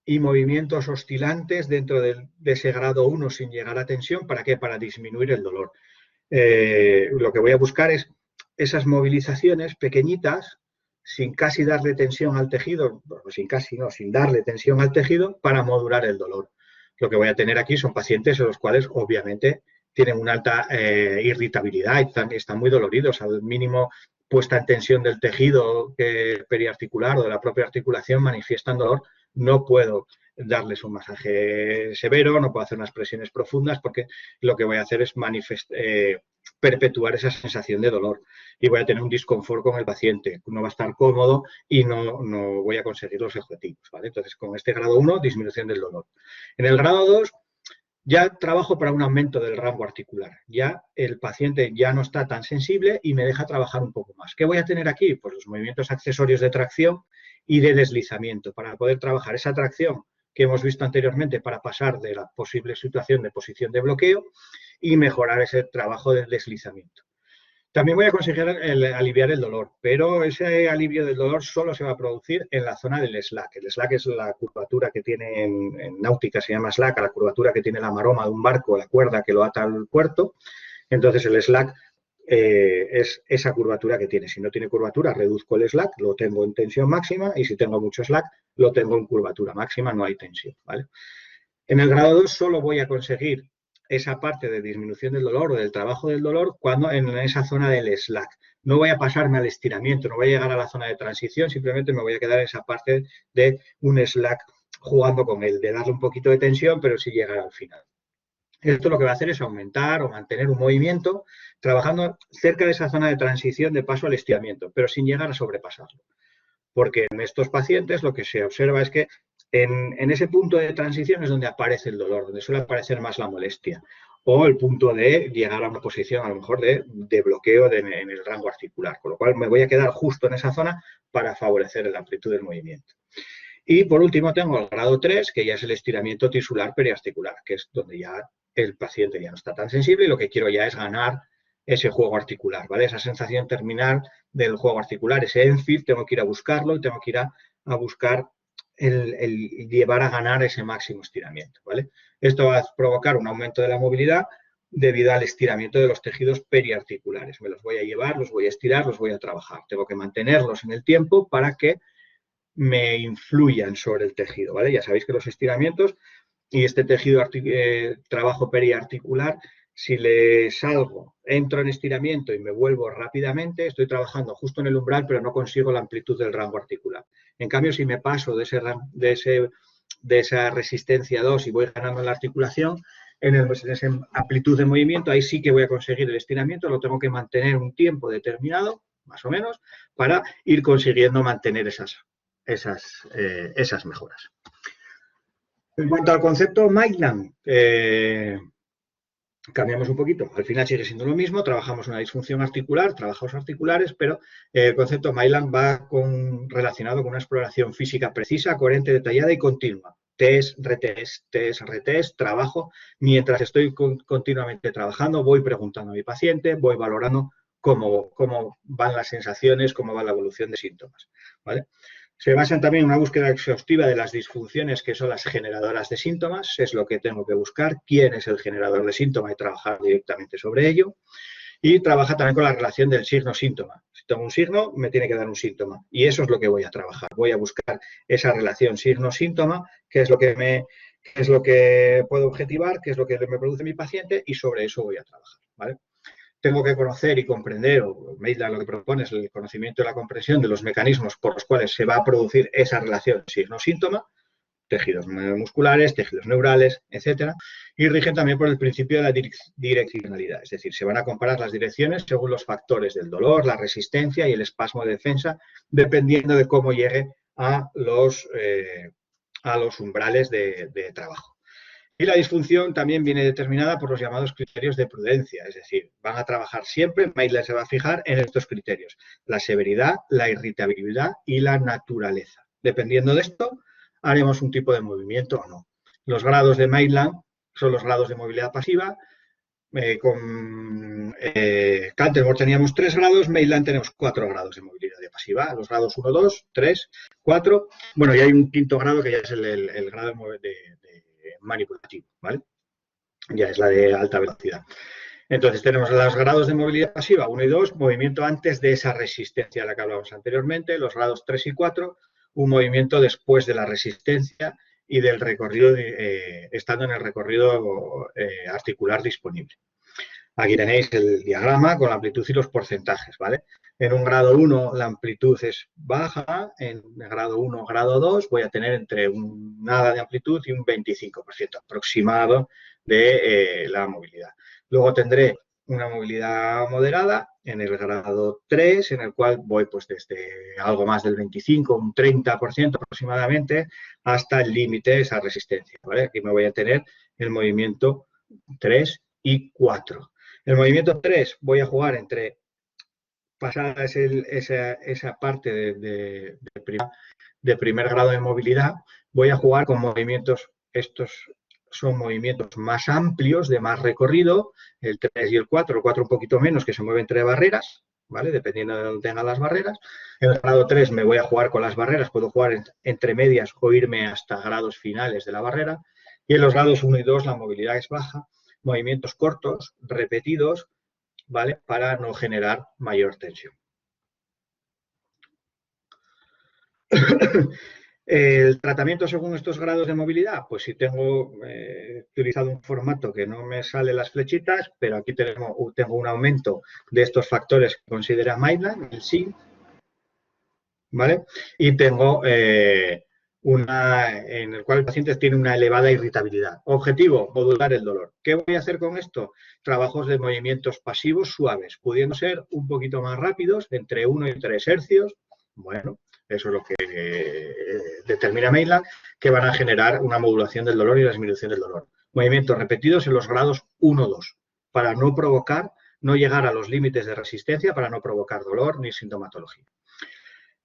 y movimientos oscilantes dentro de ese grado 1 sin llegar a tensión. ¿Para qué? Para disminuir el dolor. Lo que voy a buscar es esas movilizaciones pequeñitas, sin casi darle tensión al tejido, bueno, sin darle tensión al tejido para modular el dolor. Lo que voy a tener aquí son pacientes en los cuales obviamente tienen una alta irritabilidad y están muy doloridos. Al mínimo puesta en tensión del tejido periarticular o de la propia articulación manifiestan dolor. No puedo darles un masaje severo, no puedo hacer unas presiones profundas porque lo que voy a hacer es perpetuar esa sensación de dolor y voy a tener un disconfort con el paciente, no va a estar cómodo y no voy a conseguir los objetivos, ¿vale? Entonces, con este grado 1, disminución del dolor. En el grado 2, ya trabajo para un aumento del rango articular. Ya el paciente ya no está tan sensible y me deja trabajar un poco más. ¿Qué voy a tener aquí? Pues los movimientos accesorios de tracción y de deslizamiento para poder trabajar esa tracción que hemos visto anteriormente para pasar de la posible situación de posición de bloqueo y mejorar ese trabajo del deslizamiento. También voy a conseguir aliviar el dolor, pero ese alivio del dolor solo se va a producir en la zona del slack. El slack es la curvatura que tiene en náutica, se llama slack, la curvatura que tiene la maroma de un barco, la cuerda que lo ata al puerto. Entonces el slack es esa curvatura que tiene. Si no tiene curvatura, reduzco el slack, lo tengo en tensión máxima y si tengo mucho slack, lo tengo en curvatura máxima, no hay tensión, ¿vale? En el grado 2 solo voy a conseguir esa parte de disminución del dolor o del trabajo del dolor cuando en esa zona del slack. No voy a pasarme al estiramiento, no voy a llegar a la zona de transición, simplemente me voy a quedar en esa parte de un slack jugando con él, de darle un poquito de tensión, pero sí llegar al final. Esto lo que va a hacer es aumentar o mantener un movimiento trabajando cerca de esa zona de transición de paso al estiramiento, pero sin llegar a sobrepasarlo. Porque en estos pacientes lo que se observa es que en ese punto de transición es donde aparece el dolor, donde suele aparecer más la molestia. o el punto de llegar a una posición a lo mejor de bloqueo en el rango articular, con lo cual me voy a quedar justo en esa zona para favorecer la amplitud del movimiento. Y por último tengo el grado 3, que ya es el estiramiento tisular periarticular, que es donde ya el paciente ya no está tan sensible y lo que quiero ya es ganar ese juego articular, ¿vale? Esa sensación terminal del juego articular, ese ENFIF, tengo que ir a buscarlo y tengo que ir a buscar el llevar a ganar ese máximo estiramiento, ¿vale? Esto va a provocar un aumento de la movilidad debido al estiramiento de los tejidos periarticulares. Me los voy a llevar, los voy a estirar, los voy a trabajar. Tengo que mantenerlos en el tiempo para que me influyan sobre el tejido, ¿vale? Ya sabéis que los estiramientos y este tejido trabajo periarticular, si le salgo, entro en estiramiento y me vuelvo rápidamente, estoy trabajando justo en el umbral, pero no consigo la amplitud del rango articular. En cambio, si me paso de esa resistencia 2 y voy ganando en la articulación, en esa amplitud de movimiento, ahí sí que voy a conseguir el estiramiento, lo tengo que mantener un tiempo determinado, más o menos, para ir consiguiendo mantener esas mejoras. En cuanto al concepto Maitland, cambiamos un poquito. Al final sigue siendo lo mismo, trabajamos una disfunción articular, trabajos articulares, pero el concepto Maitland va relacionado con una exploración física precisa, coherente, detallada y continua. Test, retest, trabajo. Mientras estoy continuamente trabajando, voy preguntando a mi paciente, voy valorando cómo van las sensaciones, cómo va la evolución de síntomas, ¿vale? Se basan también en una búsqueda exhaustiva de las disfunciones que son las generadoras de síntomas, es lo que tengo que buscar, quién es el generador de síntomas y trabajar directamente sobre ello. Y trabaja también con la relación del signo-síntoma. Si tengo un signo, me tiene que dar un síntoma. Y eso es lo que voy a trabajar. Voy a buscar esa relación signo-síntoma, qué es lo que puedo objetivar, qué es lo que me produce mi paciente y sobre eso voy a trabajar, ¿vale? Tengo que conocer y comprender, o Maitland lo que propone es el conocimiento y la comprensión de los mecanismos por los cuales se va a producir esa relación signo-síntoma, tejidos musculares, tejidos neurales, etcétera, y rigen también por el principio de la direccionalidad, es decir, se van a comparar las direcciones según los factores del dolor, la resistencia y el espasmo de defensa, dependiendo de cómo llegue a los umbrales de trabajo. Y la disfunción también viene determinada por los llamados criterios de prudencia, es decir, van a trabajar siempre, Maitland se va a fijar en estos criterios, la severidad, la irritabilidad y la naturaleza. Dependiendo de esto, haremos un tipo de movimiento o no. Los grados de Maitland son los grados de movilidad pasiva. Con Cantermore teníamos 3 grados, Maitland tenemos 4 grados de movilidad pasiva. Los grados 1, 2, 3, 4. Bueno, y hay un quinto grado que ya es el grado de manipulativo, ¿vale? Ya es la de alta velocidad. Entonces tenemos los grados de movilidad pasiva 1 y 2, movimiento antes de esa resistencia a la que hablábamos anteriormente, los grados 3 y 4, un movimiento después de la resistencia y del recorrido, estando en el recorrido articular disponible. Aquí tenéis el diagrama con la amplitud y los porcentajes, ¿vale? En un grado 1 la amplitud es baja, en grado 1, grado 2 voy a tener entre nada de amplitud y un 25% aproximado de la movilidad. Luego tendré una movilidad moderada en el grado 3, en el cual voy pues desde algo más del 25, un 30% aproximadamente, hasta el límite de esa resistencia, ¿vale? Aquí me voy a tener el movimiento 3 y 4. El movimiento 3 voy a jugar entre pasada esa parte de primer grado de movilidad, voy a jugar con movimientos, estos son movimientos más amplios, de más recorrido, el 3 y el 4 un poquito menos, que se mueve entre barreras, ¿vale? Dependiendo de donde tengan las barreras. En el grado 3 me voy a jugar con las barreras, puedo jugar entre medias o irme hasta grados finales de la barrera. Y en los grados 1 y 2 la movilidad es baja, movimientos cortos, repetidos, ¿vale? Para no generar mayor tensión. El tratamiento según estos grados de movilidad, pues si tengo utilizado un formato que no me sale las flechitas, pero aquí tengo un aumento de estos factores que considera Maitland, el SIG, ¿vale? Y tengo en el cual el paciente tiene una elevada irritabilidad. Objetivo, modular el dolor. ¿Qué voy a hacer con esto? Trabajos de movimientos pasivos suaves, pudiendo ser un poquito más rápidos, entre 1 y 3 hercios. Bueno, eso es lo que determina Maitland, que van a generar una modulación del dolor y la disminución del dolor. movimientos repetidos en los grados 1-2, para no provocar, no llegar a los límites de resistencia, para no provocar dolor ni sintomatología.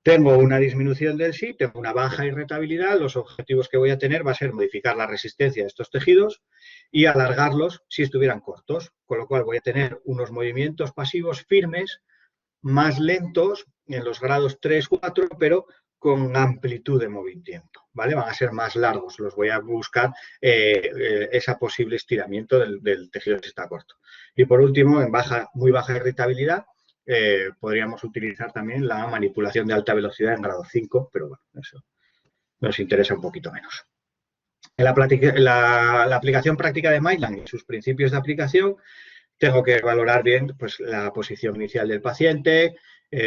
Tengo una disminución del SI, tengo una baja irritabilidad, los objetivos que voy a tener va a ser modificar la resistencia de estos tejidos y alargarlos si estuvieran cortos, con lo cual voy a tener unos movimientos pasivos firmes, más lentos en los grados 3-4, pero con amplitud de movimiento, ¿vale? Van a ser más largos, los voy a buscar ese posible estiramiento del tejido que está corto. Y por último, en muy baja irritabilidad, podríamos utilizar también la manipulación de alta velocidad en grado 5, pero bueno, eso nos interesa un poquito menos. En la aplicación práctica de Maitland y sus principios de aplicación, tengo que valorar bien pues, la posición inicial del paciente,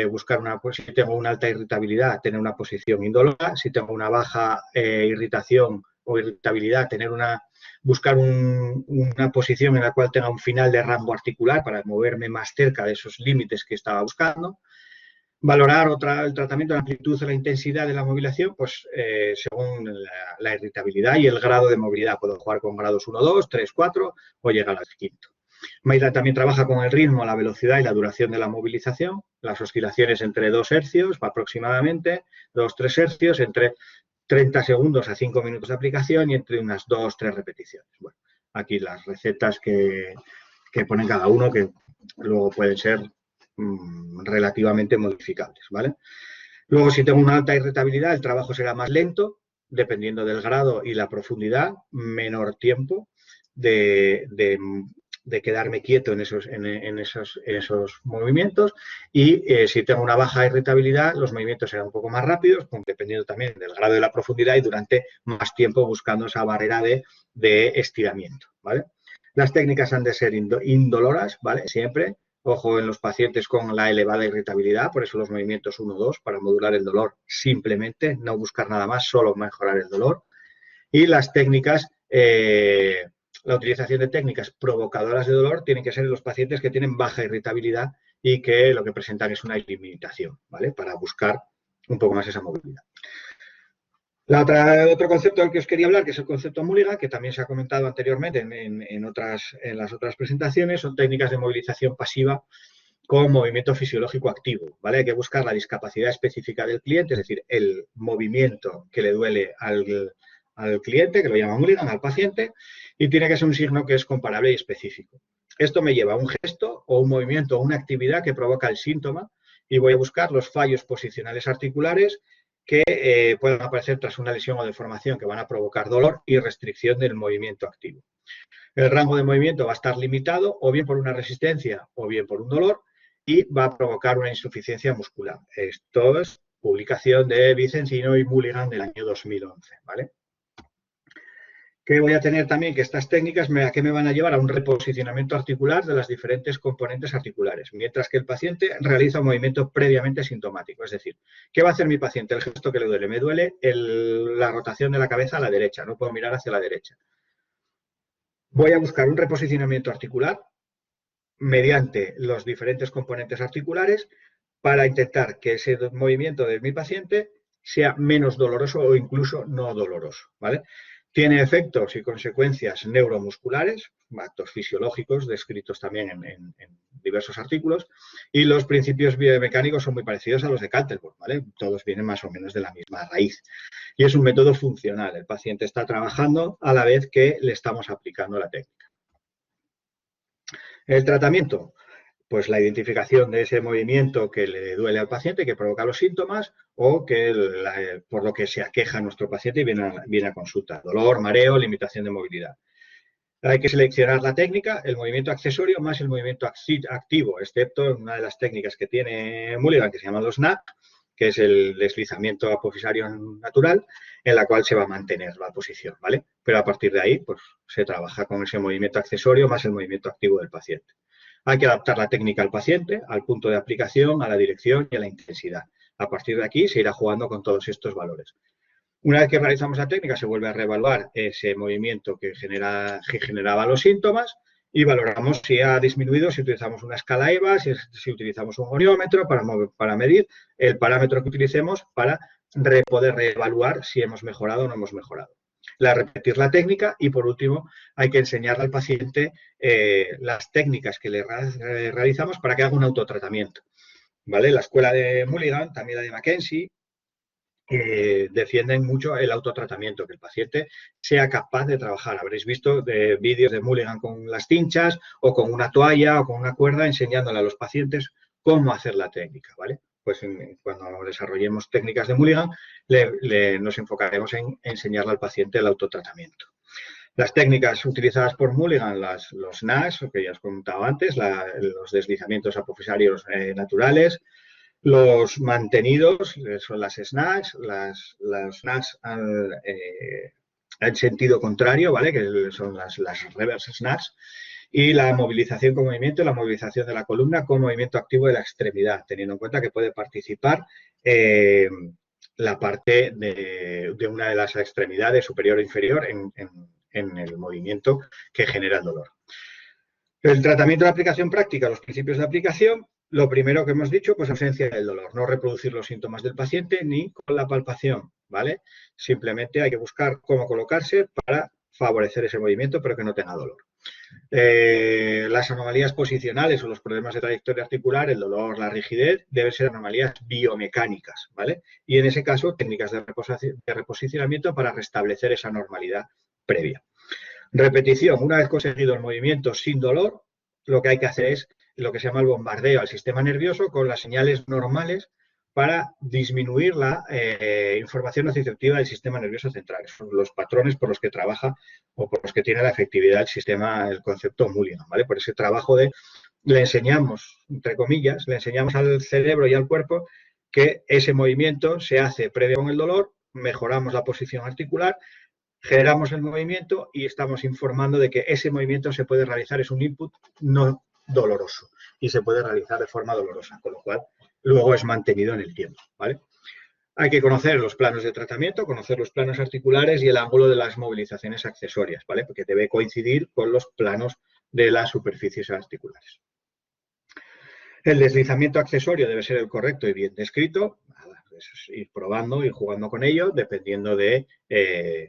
buscar si tengo una alta irritabilidad, tener una posición indolora, si tengo una baja irritación o irritabilidad, buscar una posición en la cual tenga un final de rango articular para moverme más cerca de esos límites que estaba buscando. Valorar el tratamiento de la amplitud o la intensidad de la movilización, pues según la irritabilidad y el grado de movilidad. Puedo jugar con grados 1, 2, 3, 4 o llegar al quinto. Maitland también trabaja con el ritmo, la velocidad y la duración de la movilización, las oscilaciones entre 2 hercios aproximadamente, 2-3 hercios, entre 30 segundos a 5 minutos de aplicación y entre unas 2-3 repeticiones. Bueno, aquí las recetas que ponen cada uno, que luego pueden ser relativamente modificables, ¿vale? Luego, si tengo una alta irritabilidad, el trabajo será más lento, dependiendo del grado y la profundidad, menor tiempo de quedarme quieto en esos movimientos, y si tengo una baja irritabilidad, los movimientos serán un poco más rápidos, dependiendo también del grado de la profundidad y durante más tiempo buscando esa barrera de estiramiento, ¿vale? Las técnicas han de ser indoloras, ¿vale? Siempre. Ojo en los pacientes con la elevada irritabilidad, por eso los movimientos 1-2 para modular el dolor simplemente, no buscar nada más, solo mejorar el dolor. Y las técnicas, la utilización de técnicas provocadoras de dolor tienen que ser en los pacientes que tienen baja irritabilidad y que lo que presentan es una limitación, ¿vale? Para buscar un poco más esa movilidad. Otro concepto del que os quería hablar, que es el concepto Mulligan, que también se ha comentado anteriormente en las otras presentaciones, son técnicas de movilización pasiva con movimiento fisiológico activo, ¿vale? Hay que buscar la discapacidad específica del cliente, es decir, el movimiento que le duele al cliente, que lo llama Mulligan, al paciente, y tiene que ser un signo que es comparable y específico. Esto me lleva a un gesto o un movimiento o una actividad que provoca el síntoma y voy a buscar los fallos posicionales articulares que puedan aparecer tras una lesión o deformación que van a provocar dolor y restricción del movimiento activo. El rango de movimiento va a estar limitado o bien por una resistencia o bien por un dolor y va a provocar una insuficiencia muscular. Esto es publicación de Vicencino y Mulligan del año 2011, ¿vale? Que voy a tener también que estas técnicas ¿a qué me van a llevar? A un reposicionamiento articular de las diferentes componentes articulares, mientras que el paciente realiza un movimiento previamente sintomático. Es decir, ¿qué va a hacer mi paciente? El gesto que le duele. Me duele la rotación de la cabeza a la derecha, no puedo mirar hacia la derecha. Voy a buscar un reposicionamiento articular mediante los diferentes componentes articulares para intentar que ese movimiento de mi paciente sea menos doloroso o incluso no doloroso, ¿vale? Tiene efectos y consecuencias neuromusculares, actos fisiológicos descritos también en diversos artículos, y los principios biomecánicos son muy parecidos a los de Kaltenborn, ¿vale? Todos vienen más o menos de la misma raíz. Y es un método funcional. El paciente está trabajando a la vez que le estamos aplicando la técnica. El tratamiento, pues la identificación de ese movimiento que le duele al paciente, que provoca los síntomas o que por lo que se aqueja nuestro paciente y viene a consulta. Dolor, mareo, limitación de movilidad. Hay que seleccionar la técnica, el movimiento accesorio más el movimiento activo, excepto en una de las técnicas que tiene Mulligan, que se llama los NAC, que es el deslizamiento apofisario natural, en la cual se va a mantener la posición, ¿vale? Pero a partir de ahí, pues se trabaja con ese movimiento accesorio más el movimiento activo del paciente. Hay que adaptar la técnica al paciente, al punto de aplicación, a la dirección y a la intensidad. A partir de aquí se irá jugando con todos estos valores. Una vez que realizamos la técnica, se vuelve a reevaluar ese movimiento que generaba los síntomas y valoramos si ha disminuido, si utilizamos una escala EVA, si utilizamos un goniómetro para medir el parámetro que utilicemos para poder reevaluar si hemos mejorado o no hemos mejorado. repetir la técnica y, por último, hay que enseñarle al paciente las técnicas que le realizamos para que haga un autotratamiento, ¿vale? La escuela de Mulligan, también la de Mackenzie, defienden mucho el autotratamiento, que el paciente sea capaz de trabajar. Habréis visto vídeos de Mulligan con las cinchas o con una toalla o con una cuerda enseñándole a los pacientes cómo hacer la técnica, ¿vale? Pues cuando desarrollemos técnicas de Mulligan nos enfocaremos en enseñarle al paciente el autotratamiento. Las técnicas utilizadas por Mulligan, los NAS, que ya os comentaba antes, los deslizamientos apofisarios naturales, los mantenidos son las snacks, las snacks en sentido contrario, ¿vale? Que son las reverse snacks, y la movilización con movimiento, la movilización de la columna con movimiento activo de la extremidad, teniendo en cuenta que puede participar la parte de una de las extremidades, superior o inferior, en el movimiento que genera el dolor. El tratamiento de aplicación práctica, los principios de aplicación. Lo primero que hemos dicho, pues ausencia del dolor, no reproducir los síntomas del paciente ni con la palpación, ¿vale? Simplemente hay que buscar cómo colocarse para favorecer ese movimiento, pero que no tenga dolor. Las anomalías posicionales o los problemas de trayectoria articular, el dolor, la rigidez, deben ser anomalías biomecánicas, ¿vale? Y en ese caso, técnicas de reposicionamiento para restablecer esa normalidad previa. Repetición, una vez conseguido el movimiento sin dolor, lo que hay que hacer es lo que se llama el bombardeo al sistema nervioso con las señales normales para disminuir la información nociceptiva del sistema nervioso central. Son los patrones por los que trabaja o por los que tiene la efectividad el concepto Mulligan, ¿vale? Por ese trabajo le enseñamos, entre comillas, le enseñamos al cerebro y al cuerpo que ese movimiento se hace previo con el dolor, mejoramos la posición articular, generamos el movimiento y estamos informando de que ese movimiento se puede realizar, es un input no doloroso y se puede realizar de forma dolorosa, con lo cual luego es mantenido en el tiempo, ¿vale? Hay que conocer los planos de tratamiento, conocer los planos articulares y el ángulo de las movilizaciones accesorias, ¿vale? Porque debe coincidir con los planos de las superficies articulares. El deslizamiento accesorio debe ser el correcto y bien descrito. Es ir probando, ir jugando con ello, dependiendo de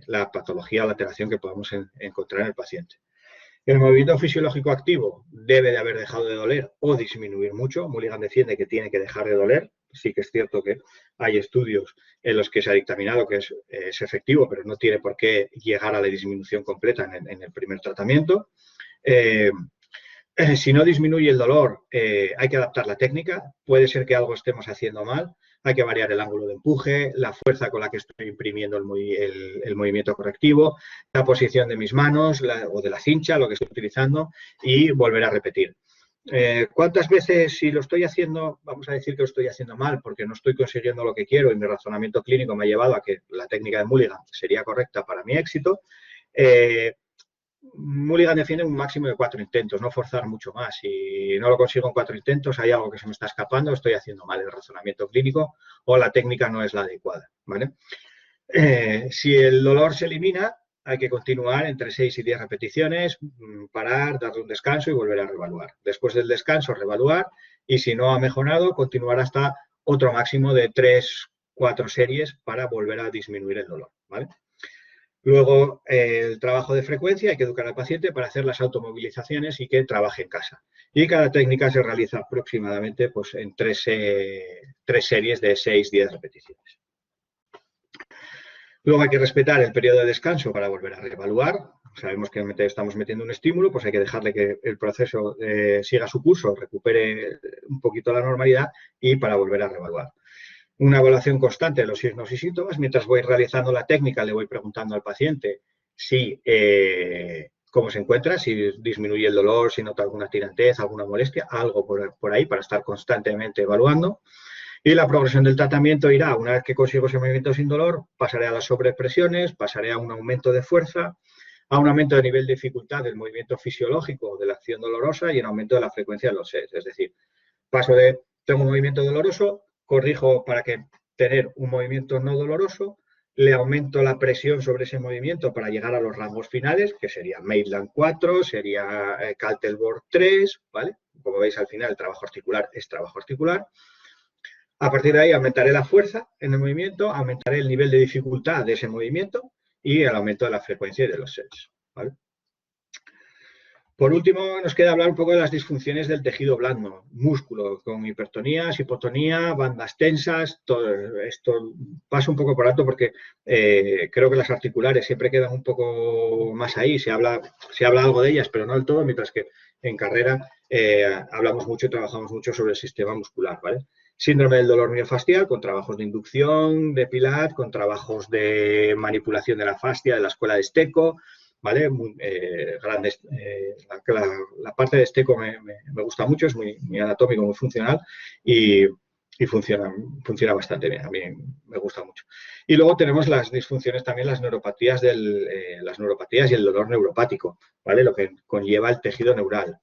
la patología o la alteración que podamos encontrar en el paciente. El movimiento fisiológico activo debe de haber dejado de doler o disminuir mucho. Mulligan defiende que tiene que dejar de doler. Sí que es cierto que hay estudios en los que se ha dictaminado que es efectivo, pero no tiene por qué llegar a la disminución completa en el primer tratamiento. Si no disminuye el dolor, hay que adaptar la técnica. Puede ser que algo estemos haciendo mal. Hay que variar el ángulo de empuje, la fuerza con la que estoy imprimiendo el movimiento correctivo, la posición de mis manos o de la cincha, lo que estoy utilizando, y volver a repetir. ¿Cuántas veces, si lo estoy haciendo, vamos a decir que lo estoy haciendo mal porque no estoy consiguiendo lo que quiero y mi razonamiento clínico me ha llevado a que la técnica de Mulligan sería correcta para mi éxito? Mulligan defiende un máximo de 4 intentos, no forzar mucho más. Si no lo consigo en 4 intentos, hay algo que se me está escapando, estoy haciendo mal el razonamiento clínico o la técnica no es la adecuada, ¿vale? Si el dolor se elimina, hay que continuar entre 6 y 10 repeticiones, parar, darle un descanso y volver a reevaluar. Después del descanso, reevaluar y si no ha mejorado, continuar hasta otro máximo de 3-4 series para volver a disminuir el dolor, ¿vale? Luego, el trabajo de frecuencia, hay que educar al paciente para hacer las automovilizaciones y que trabaje en casa. Y cada técnica se realiza aproximadamente pues, en 3 series de 6-10 repeticiones. Luego hay que respetar el periodo de descanso para volver a reevaluar. Sabemos que estamos metiendo un estímulo, pues hay que dejarle que el proceso siga su curso, recupere un poquito la normalidad y para volver a reevaluar. Una evaluación constante de los signos y síntomas. Mientras voy realizando la técnica, le voy preguntando al paciente cómo se encuentra, si disminuye el dolor, si nota alguna tirantez, alguna molestia, algo por ahí para estar constantemente evaluando. Y la progresión del tratamiento irá, una vez que consigo ese movimiento sin dolor, pasaré a las sobrepresiones, pasaré a un aumento de fuerza, a un aumento de nivel de dificultad del movimiento fisiológico de la acción dolorosa y en aumento de la frecuencia de los sets. Es decir, paso de tengo un movimiento doloroso, corrijo para tener un movimiento no doloroso, le aumento la presión sobre ese movimiento para llegar a los rangos finales, que sería Maitland 4, sería Kaltenborg 3, ¿vale? Como veis, al final el trabajo articular es trabajo articular. A partir de ahí aumentaré la fuerza en el movimiento, aumentaré el nivel de dificultad de ese movimiento y el aumento de la frecuencia y de los sets, ¿vale? Por último, nos queda hablar un poco de las disfunciones del tejido blando, músculo, con hipertonías, hipotonía, bandas tensas. Todo esto pasa un poco por alto porque creo que las articulares siempre quedan un poco más ahí. Se habla algo de ellas, pero no del todo, mientras que en carrera hablamos mucho y trabajamos mucho sobre el sistema muscular, ¿vale? Síndrome del dolor miofascial, con trabajos de inducción, de Pilat, con trabajos de manipulación de la fascia de la escuela de Stecco, ¿vale? Grandes, la parte de Stecco me gusta mucho, es muy anatómico, muy funcional y funciona bastante bien, a mí me gusta mucho. Y luego tenemos las disfunciones también, las neuropatías y el dolor neuropático, ¿vale? Lo que conlleva el tejido neural.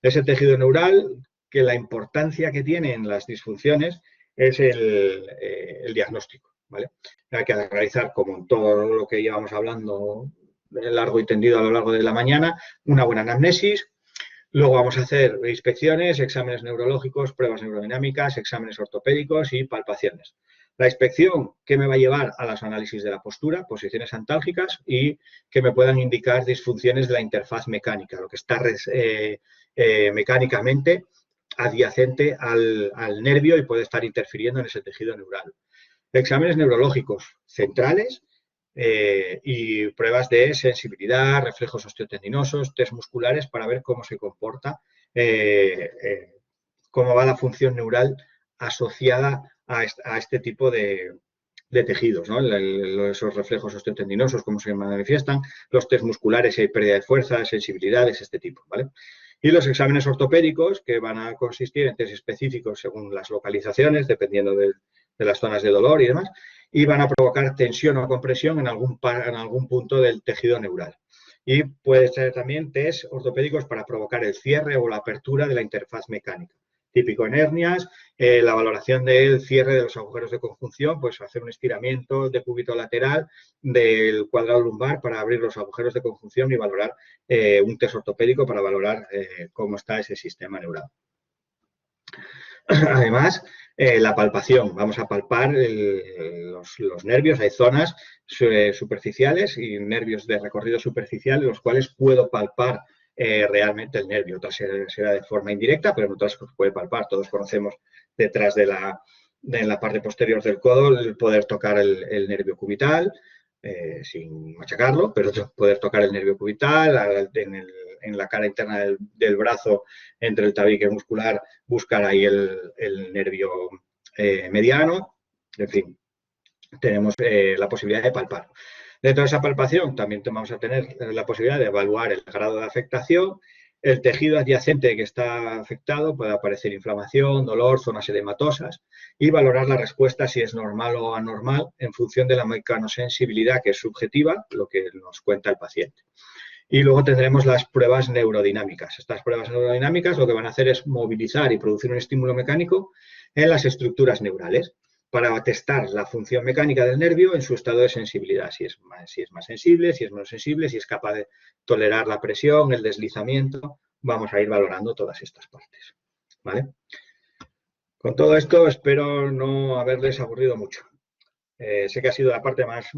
Ese tejido neural, que la importancia que tiene en las disfunciones es el diagnóstico, ¿vale? Hay que realizar, como en todo lo que llevamos hablando largo y tendido a lo largo de la mañana, una buena anamnesis. Luego vamos a hacer inspecciones, exámenes neurológicos, pruebas neurodinámicas, exámenes ortopédicos y palpaciones. La inspección, ¿qué me va a llevar a los análisis de la postura, posiciones antálgicas y que me puedan indicar disfunciones de la interfaz mecánica, lo que está mecánicamente adyacente al nervio y puede estar interfiriendo en ese tejido neural. Exámenes neurológicos centrales y pruebas de sensibilidad, reflejos osteotendinosos, test musculares para ver cómo se comporta, cómo va la función neural asociada a este tipo de tejidos, ¿no? Esos reflejos osteotendinosos, cómo se manifiestan, los test musculares, si hay pérdida de fuerza, sensibilidades, este tipo, ¿vale? Y los exámenes ortopédicos, que van a consistir en test específicos según las localizaciones, dependiendo de las zonas de dolor y demás, y van a provocar tensión o compresión en algún punto del tejido neural. Y puede ser también test ortopédicos para provocar el cierre o la apertura de la interfaz mecánica. Típico en hernias, la valoración del cierre de los agujeros de conjunción, pues hacer un estiramiento de cúbito lateral del cuadrado lumbar para abrir los agujeros de conjunción y valorar un test ortopédico para valorar cómo está ese sistema neural. Además, la palpación. Vamos a palpar los nervios. Hay zonas superficiales y nervios de recorrido superficial en los cuales puedo palpar realmente el nervio. Otras será de forma indirecta, pero en otras se puede palpar. Todos conocemos detrás de la parte posterior del codo el poder tocar el nervio cubital, sin machacarlo, pero poder tocar el nervio cubital, en la cara interna del brazo, entre el tabique muscular, buscar ahí el nervio mediano. En fin, tenemos la posibilidad de palpar. Dentro de esa palpación también vamos a tener la posibilidad de evaluar el grado de afectación, el tejido adyacente que está afectado, puede aparecer inflamación, dolor, zonas edematosas, y valorar la respuesta si es normal o anormal en función de la mecanosensibilidad, que es subjetiva, lo que nos cuenta el paciente. Y luego tendremos las pruebas neurodinámicas. Estas pruebas neurodinámicas lo que van a hacer es movilizar y producir un estímulo mecánico en las estructuras neurales para testar la función mecánica del nervio en su estado de sensibilidad, si es más sensible, si es menos sensible, si es capaz de tolerar la presión, el deslizamiento. Vamos a ir valorando todas estas partes, ¿vale? Con todo esto espero no haberles aburrido mucho. Sé que ha sido la parte más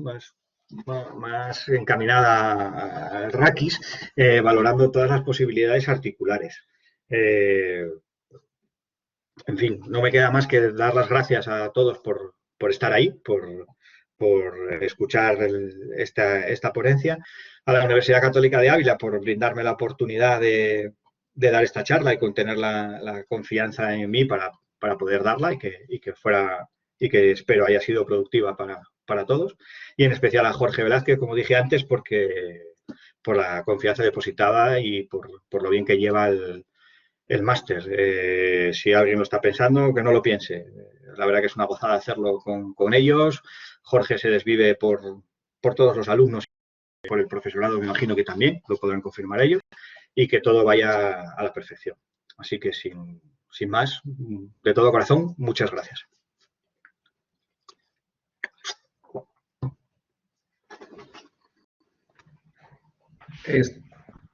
encaminada al raquis, valorando todas las posibilidades articulares. En fin, no me queda más que dar las gracias a todos por estar ahí, por escuchar esta ponencia, a la Universidad Católica de Ávila por brindarme la oportunidad de dar esta charla y con tener la confianza en mí para poder darla y que espero haya sido productiva para todos, y en especial a Jorge Velázquez, como dije antes, por la confianza depositada y por lo bien que lleva el máster. Si alguien lo está pensando, que no lo piense. La verdad que es una gozada hacerlo con ellos. Jorge se desvive por todos los alumnos y por el profesorado, me imagino que también, lo podrán confirmar ellos, y que todo vaya a la perfección. Así que sin más, de todo corazón, muchas gracias.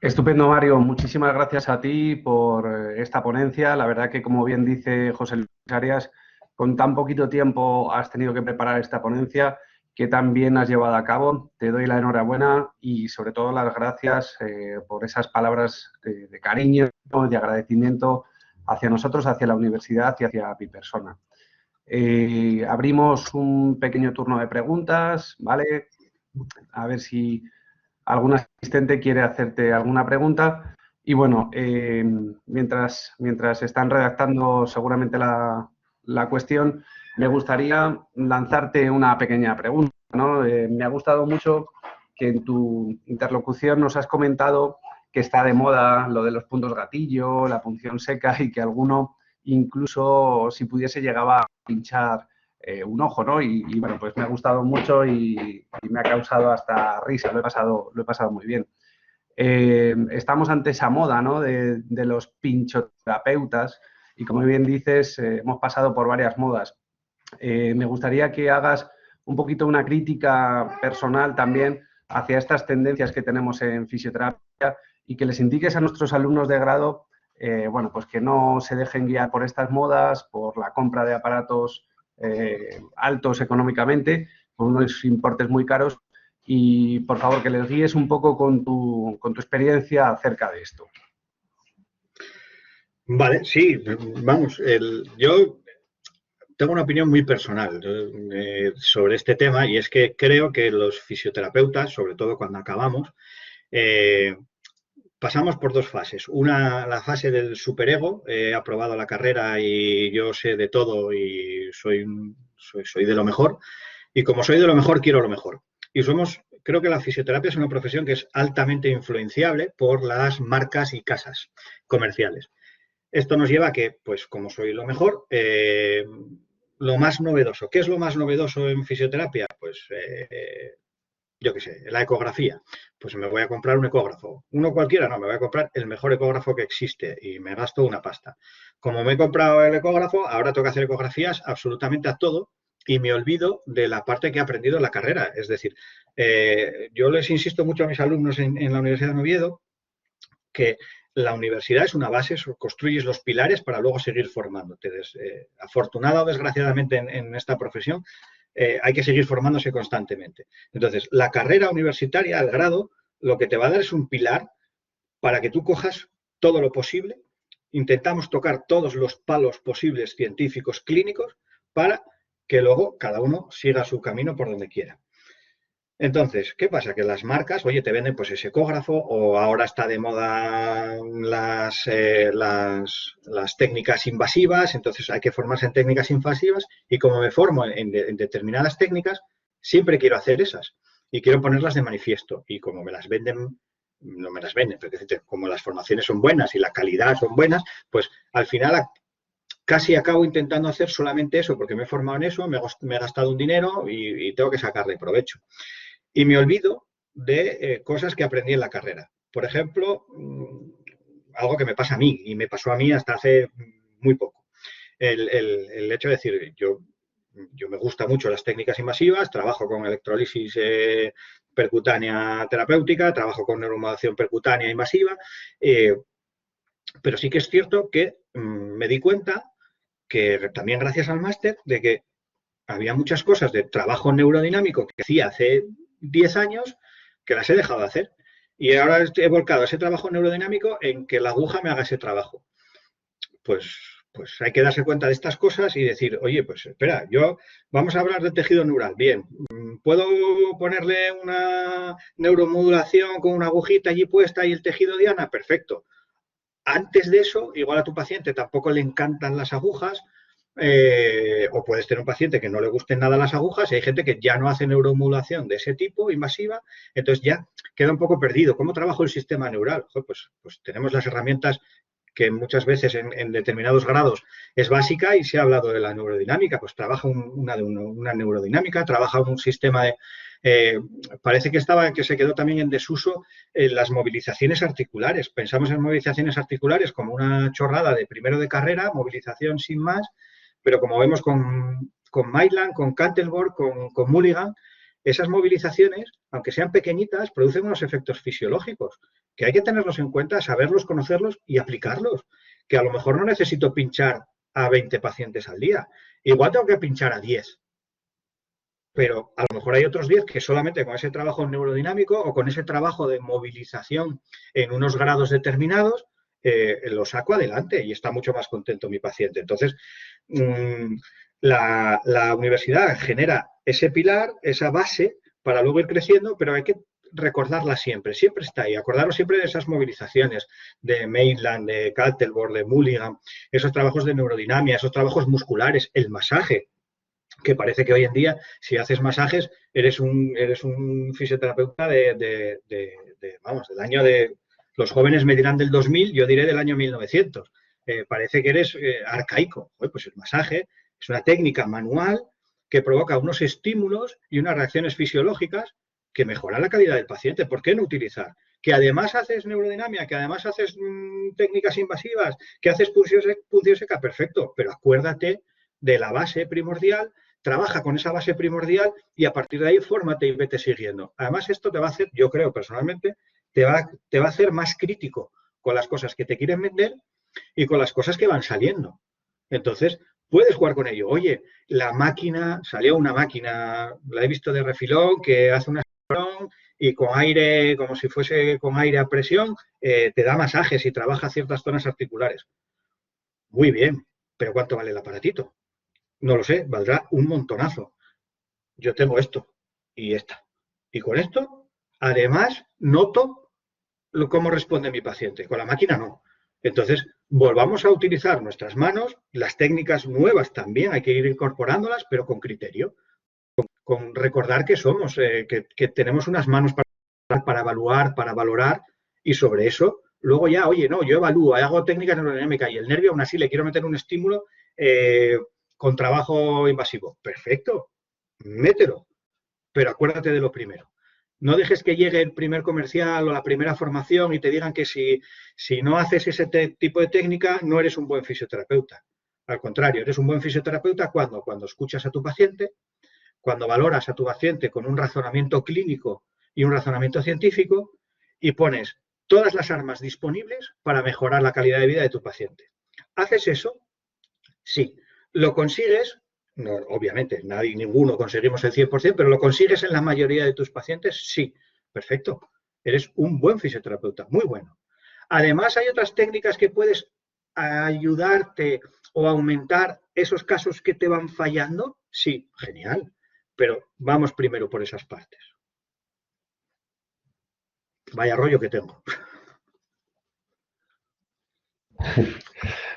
Estupendo, Mario. Muchísimas gracias a ti por esta ponencia. La verdad que, como bien dice José Luis Arias, con tan poquito tiempo has tenido que preparar esta ponencia que tan bien has llevado a cabo. Te doy la enhorabuena y sobre todo las gracias por esas palabras de cariño, de agradecimiento hacia nosotros, hacia la universidad y hacia mi persona. Abrimos un pequeño turno de preguntas, ¿vale? A ver si algún asistente quiere hacerte alguna pregunta. Y bueno, mientras están redactando seguramente la cuestión, me gustaría lanzarte una pequeña pregunta, ¿no? Me ha gustado mucho que en tu interlocución nos has comentado que está de moda lo de los puntos gatillo, la punción seca y que alguno incluso si pudiese llegaba a pinchar un ojo, ¿no? Y bueno, pues me ha gustado mucho y me ha causado hasta risa, lo he pasado muy bien. Estamos ante esa moda, ¿no? de los pinchoterapeutas y como bien dices, hemos pasado por varias modas. Me gustaría que hagas un poquito una crítica personal también hacia estas tendencias que tenemos en fisioterapia y que les indiques a nuestros alumnos de grado, bueno, pues que no se dejen guiar por estas modas, por la compra de aparatos altos económicamente, por unos importes muy caros y, por favor, que les guíes un poco con tu experiencia acerca de esto. Vale, sí, vamos, yo tengo una opinión muy personal sobre este tema y es que creo que los fisioterapeutas, sobre todo cuando acabamos, pasamos por dos fases. Una, la fase del superego, he aprobado la carrera y yo sé de todo y soy de lo mejor. Y como soy de lo mejor, quiero lo mejor. Y creo que la fisioterapia es una profesión que es altamente influenciable por las marcas y casas comerciales. Esto nos lleva a que, pues como soy lo mejor, lo más novedoso. ¿Qué es lo más novedoso en fisioterapia? Pues yo qué sé, la ecografía. Pues me voy a comprar un ecógrafo. Uno cualquiera, no, me voy a comprar el mejor ecógrafo que existe y me gasto una pasta. Como me he comprado el ecógrafo, ahora tengo que hacer ecografías absolutamente a todo y me olvido de la parte que he aprendido en la carrera. Es decir, yo les insisto mucho a mis alumnos en la Universidad de Oviedo que la universidad es una base, construyes los pilares para luego seguir formándote. Afortunada o desgraciadamente en esta profesión, hay que seguir formándose constantemente. Entonces, la carrera universitaria, el grado, lo que te va a dar es un pilar para que tú cojas todo lo posible. Intentamos tocar todos los palos posibles científicos, clínicos, para que luego cada uno siga su camino por donde quiera. Entonces, ¿qué pasa? Que las marcas, oye, te venden pues ese ecógrafo o ahora está de moda las técnicas invasivas, entonces hay que formarse en técnicas invasivas y como me formo en determinadas técnicas, siempre quiero hacer esas y quiero ponerlas de manifiesto y como me las venden, no me las venden, pero como las formaciones son buenas y la calidad son buenas, pues al final casi acabo intentando hacer solamente eso porque me he formado en eso, me he gastado un dinero y tengo que sacarle provecho. Y me olvido de cosas que aprendí en la carrera. Por ejemplo, algo que me pasa a mí y me pasó a mí hasta hace muy poco. El hecho de decir, yo me gustan mucho las técnicas invasivas, trabajo con electrólisis percutánea terapéutica, trabajo con neuromodulación percutánea invasiva, pero sí que es cierto que me di cuenta que también gracias al máster de que había muchas cosas de trabajo neurodinámico que hacía hace 10 años que las he dejado de hacer. Y ahora he volcado ese trabajo neurodinámico en que la aguja me haga ese trabajo. Pues hay que darse cuenta de estas cosas y decir, oye, pues espera, vamos a hablar de tejido neural. Bien, ¿puedo ponerle una neuromodulación con una agujita allí puesta y el tejido diana? Perfecto. Antes de eso, igual a tu paciente tampoco le encantan las agujas, o puedes tener un paciente que no le gusten nada las agujas y hay gente que ya no hace neuromodulación de ese tipo, invasiva, entonces ya queda un poco perdido. ¿Cómo trabajo el sistema neural? Pues tenemos las herramientas que muchas veces en determinados grados es básica y se ha hablado de la neurodinámica, pues trabaja una neurodinámica, trabaja un sistema de... parece que se quedó también en desuso las movilizaciones articulares. Pensamos en movilizaciones articulares como una chorrada de primero de carrera, movilización sin más, pero como vemos con Maitland, con Cantelborg, con Mulligan, esas movilizaciones, aunque sean pequeñitas, producen unos efectos fisiológicos que hay que tenerlos en cuenta, saberlos, conocerlos y aplicarlos. Que a lo mejor no necesito pinchar a 20 pacientes al día. Igual tengo que pinchar a 10. pero a lo mejor hay otros 10 que solamente con ese trabajo neurodinámico o con ese trabajo de movilización en unos grados determinados, lo saco adelante y está mucho más contento mi paciente. Entonces, la universidad genera ese pilar, esa base, para luego ir creciendo, pero hay que recordarla siempre, siempre está ahí. Acordaros siempre de esas movilizaciones de Maitland, de Kaltenborn, de Mulligan, esos trabajos de neurodinamia, esos trabajos musculares, el masaje, que parece que hoy en día, si haces masajes, eres un fisioterapeuta vamos, del año de... Los jóvenes me dirán del 2000, yo diré del año 1900. Parece que eres arcaico. Pues el masaje es una técnica manual que provoca unos estímulos y unas reacciones fisiológicas que mejoran la calidad del paciente. ¿Por qué no utilizar? Que además haces neurodinamia, que además haces técnicas invasivas, que haces punción seca, perfecto, pero acuérdate de la base primordial, trabaja con esa base primordial y a partir de ahí fórmate y vete siguiendo. Además, esto te va a hacer, yo creo personalmente, te va a hacer más crítico con las cosas que te quieren vender y con las cosas que van saliendo. Entonces, puedes jugar con ello. Oye, la máquina, salió una máquina, la he visto de refilón, que hace una y con aire, como si fuese con aire a presión, te da masajes y trabaja ciertas zonas articulares. Muy bien, pero ¿cuánto vale el aparatito? No lo sé, valdrá un montonazo. Yo tengo esto y esta. Y con esto, además, noto cómo responde mi paciente. Con la máquina no. Entonces, volvamos a utilizar nuestras manos, las técnicas nuevas también, hay que ir incorporándolas, pero con criterio. Con recordar que somos, que tenemos unas manos para evaluar, para valorar, y sobre eso, luego ya, oye, no, yo evalúo, hago técnica neurodinámica y el nervio aún así le quiero meter un estímulo con trabajo invasivo. Perfecto, mételo, pero acuérdate de lo primero. No dejes que llegue el primer comercial o la primera formación y te digan que si no haces ese tipo de técnica no eres un buen fisioterapeuta. Al contrario, eres un buen fisioterapeuta cuando escuchas a tu paciente, cuando valoras a tu paciente con un razonamiento clínico y un razonamiento científico y pones todas las armas disponibles para mejorar la calidad de vida de tu paciente. ¿Haces eso? Sí. ¿Lo consigues? No, obviamente, ninguno conseguimos el 100%, pero ¿lo consigues en la mayoría de tus pacientes? Sí. Perfecto. Eres un buen fisioterapeuta, muy bueno. Además, hay otras técnicas que puedes ayudarte o aumentar esos casos que te van fallando. Sí, genial. Pero vamos primero por esas partes. Vaya rollo que tengo.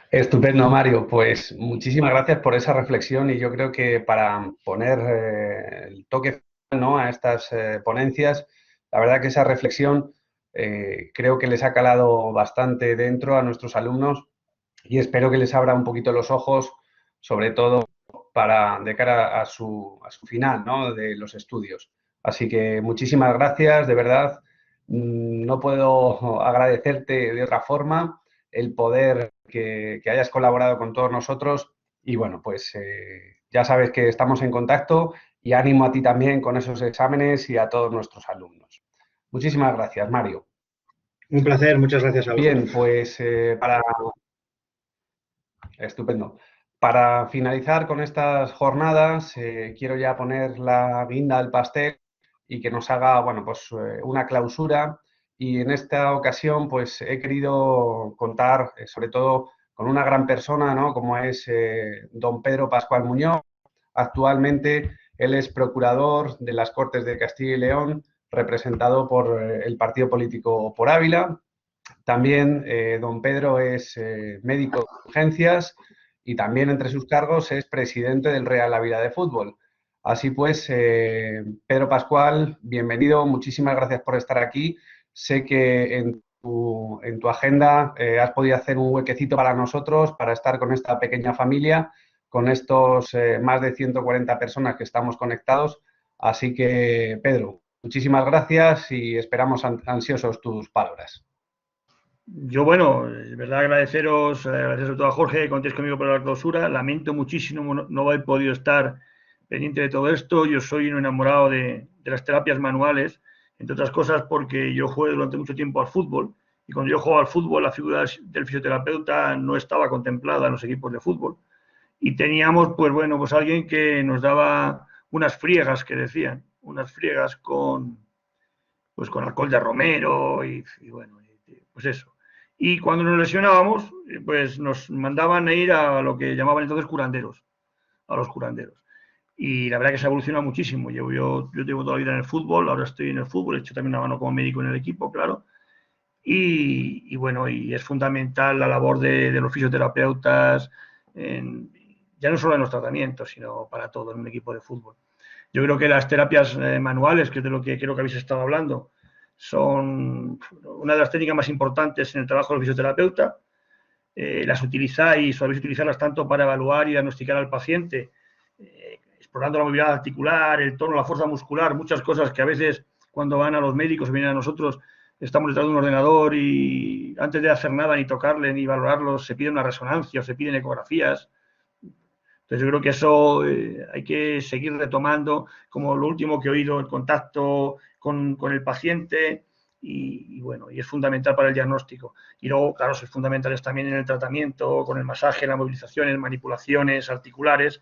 Estupendo, Mario. Pues muchísimas gracias por esa reflexión y yo creo que para poner el toque final, ¿no?, a estas ponencias, la verdad que esa reflexión creo que les ha calado bastante dentro a nuestros alumnos y espero que les abra un poquito los ojos, sobre todo de cara a su final, ¿no?, de los estudios. Así que muchísimas gracias, de verdad. No puedo agradecerte de otra forma el poder que hayas colaborado con todos nosotros y bueno, pues ya sabes que estamos en contacto y ánimo a ti también con esos exámenes y a todos nuestros alumnos. Muchísimas gracias, Mario. Un placer, muchas gracias a vosotros. Bien, pues Estupendo. Para finalizar con estas jornadas, quiero ya poner la guinda al pastel y que nos haga, bueno, pues una clausura. Y en esta ocasión, pues he querido contar, sobre todo, con una gran persona, ¿no?, como es don Pedro Pascual Muñoz. Actualmente, él es procurador de las Cortes de Castilla y León, representado por el partido político Por Ávila. También don Pedro es médico de urgencias y también entre sus cargos es presidente del Real Ávila de Fútbol. Así pues, Pedro Pascual, bienvenido, muchísimas gracias por estar aquí. Sé que en tu agenda has podido hacer un huequecito para nosotros, para estar con esta pequeña familia, con estos más de 140 personas que estamos conectados. Así que, Pedro, muchísimas gracias y esperamos ansiosos tus palabras. Yo, bueno, de verdad agradeceros, gracias sobre todo a Jorge, que contéis conmigo para la clausura. Lamento muchísimo no haber podido estar pendiente de todo esto. Yo soy un enamorado de las terapias manuales, entre otras cosas porque yo jugué durante mucho tiempo al fútbol y cuando yo jugaba al fútbol la figura del fisioterapeuta no estaba contemplada en los equipos de fútbol y teníamos, pues bueno, pues alguien que nos daba unas friegas que decían, unas friegas con alcohol de romero y bueno, pues eso. Y cuando nos lesionábamos, pues nos mandaban a ir a lo que llamaban entonces curanderos, a los curanderos. Y la verdad que se ha evolucionado muchísimo. Yo llevo toda la vida en el fútbol, ahora estoy en el fútbol, he hecho también una mano como médico en el equipo, claro. Y bueno, y es fundamental la labor de los fisioterapeutas, ya no solo en los tratamientos, sino para todo en un equipo de fútbol. Yo creo que las terapias manuales, que es de lo que creo que habéis estado hablando, son una de las técnicas más importantes en el trabajo del fisioterapeuta. Las utilizáis, sabéis utilizarlas tanto para evaluar y diagnosticar al paciente, explorando la movilidad articular, el tono, la fuerza muscular, muchas cosas que a veces cuando van a los médicos o vienen a nosotros estamos detrás de un ordenador y antes de hacer nada, ni tocarle, ni valorarlos, se pide una resonancia o se piden ecografías. Entonces yo creo que eso hay que seguir retomando, como lo último que he oído, el contacto con el paciente y bueno, y es fundamental para el diagnóstico. Y luego, claro, es fundamental también en el tratamiento, con el masaje, las movilizaciones, manipulaciones articulares.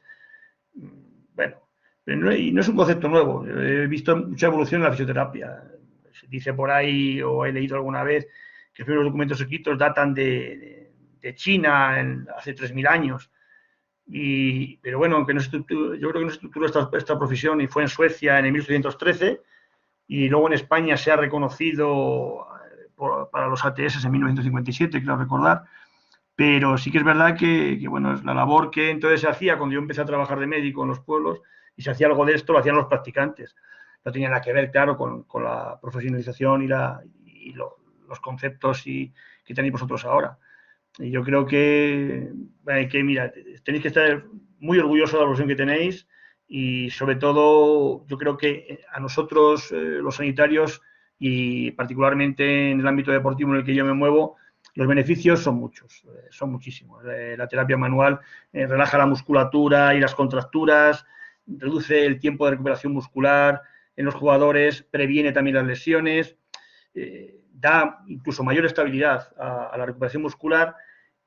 Bueno, y no es un concepto nuevo. He visto mucha evolución en la fisioterapia. Se dice por ahí, o he leído alguna vez, que los primeros documentos escritos datan de China hace 3.000 años. Pero bueno, aunque yo creo que no se estructuró esta profesión y fue en Suecia en el 1813 y luego en España se ha reconocido para los ATS en 1957, creo recordar. Pero sí que es verdad que bueno, es la labor que entonces se hacía cuando yo empecé a trabajar de médico en los pueblos y se hacía algo de esto, lo hacían los practicantes. No tenía nada que ver, claro, con la profesionalización y los conceptos que tenéis vosotros ahora. Y yo creo que mira, tenéis que estar muy orgullosos de la profesión que tenéis y sobre todo yo creo que a nosotros los sanitarios y particularmente en el ámbito deportivo en el que yo me muevo, los beneficios son muchos, son muchísimos. La terapia manual relaja la musculatura y las contracturas, reduce el tiempo de recuperación muscular en los jugadores, previene también las lesiones, da incluso mayor estabilidad a la recuperación muscular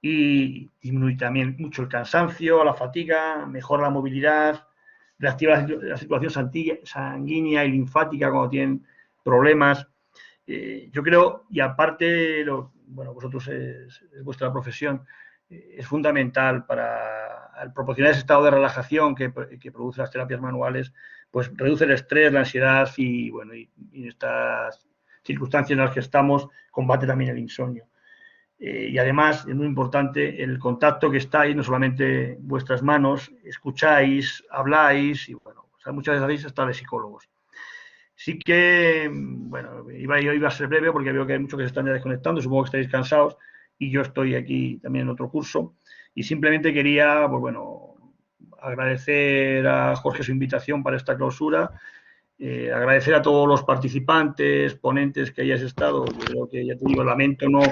y disminuye también mucho el cansancio, la fatiga, mejora la movilidad, reactiva la circulación sanguínea y linfática cuando tienen problemas. Yo creo, y aparte, bueno, vosotros es vuestra profesión, es fundamental para proporcionar ese estado de relajación que producen las terapias manuales, pues reduce el estrés, la ansiedad y, bueno, y en estas circunstancias en las que estamos, combate también el insomnio. Y además, es muy importante el contacto que está ahí, no solamente vuestras manos, escucháis, habláis y, bueno, o sea, muchas veces hacéis hasta de psicólogos. Sí que, bueno, iba a ser breve porque veo que hay muchos que se están ya desconectando, supongo que estáis cansados y yo estoy aquí también en otro curso y simplemente quería, pues bueno, agradecer a Jorge su invitación para esta clausura, agradecer a todos los participantes, ponentes que hayáis estado. Yo creo que, ya te digo, lamento no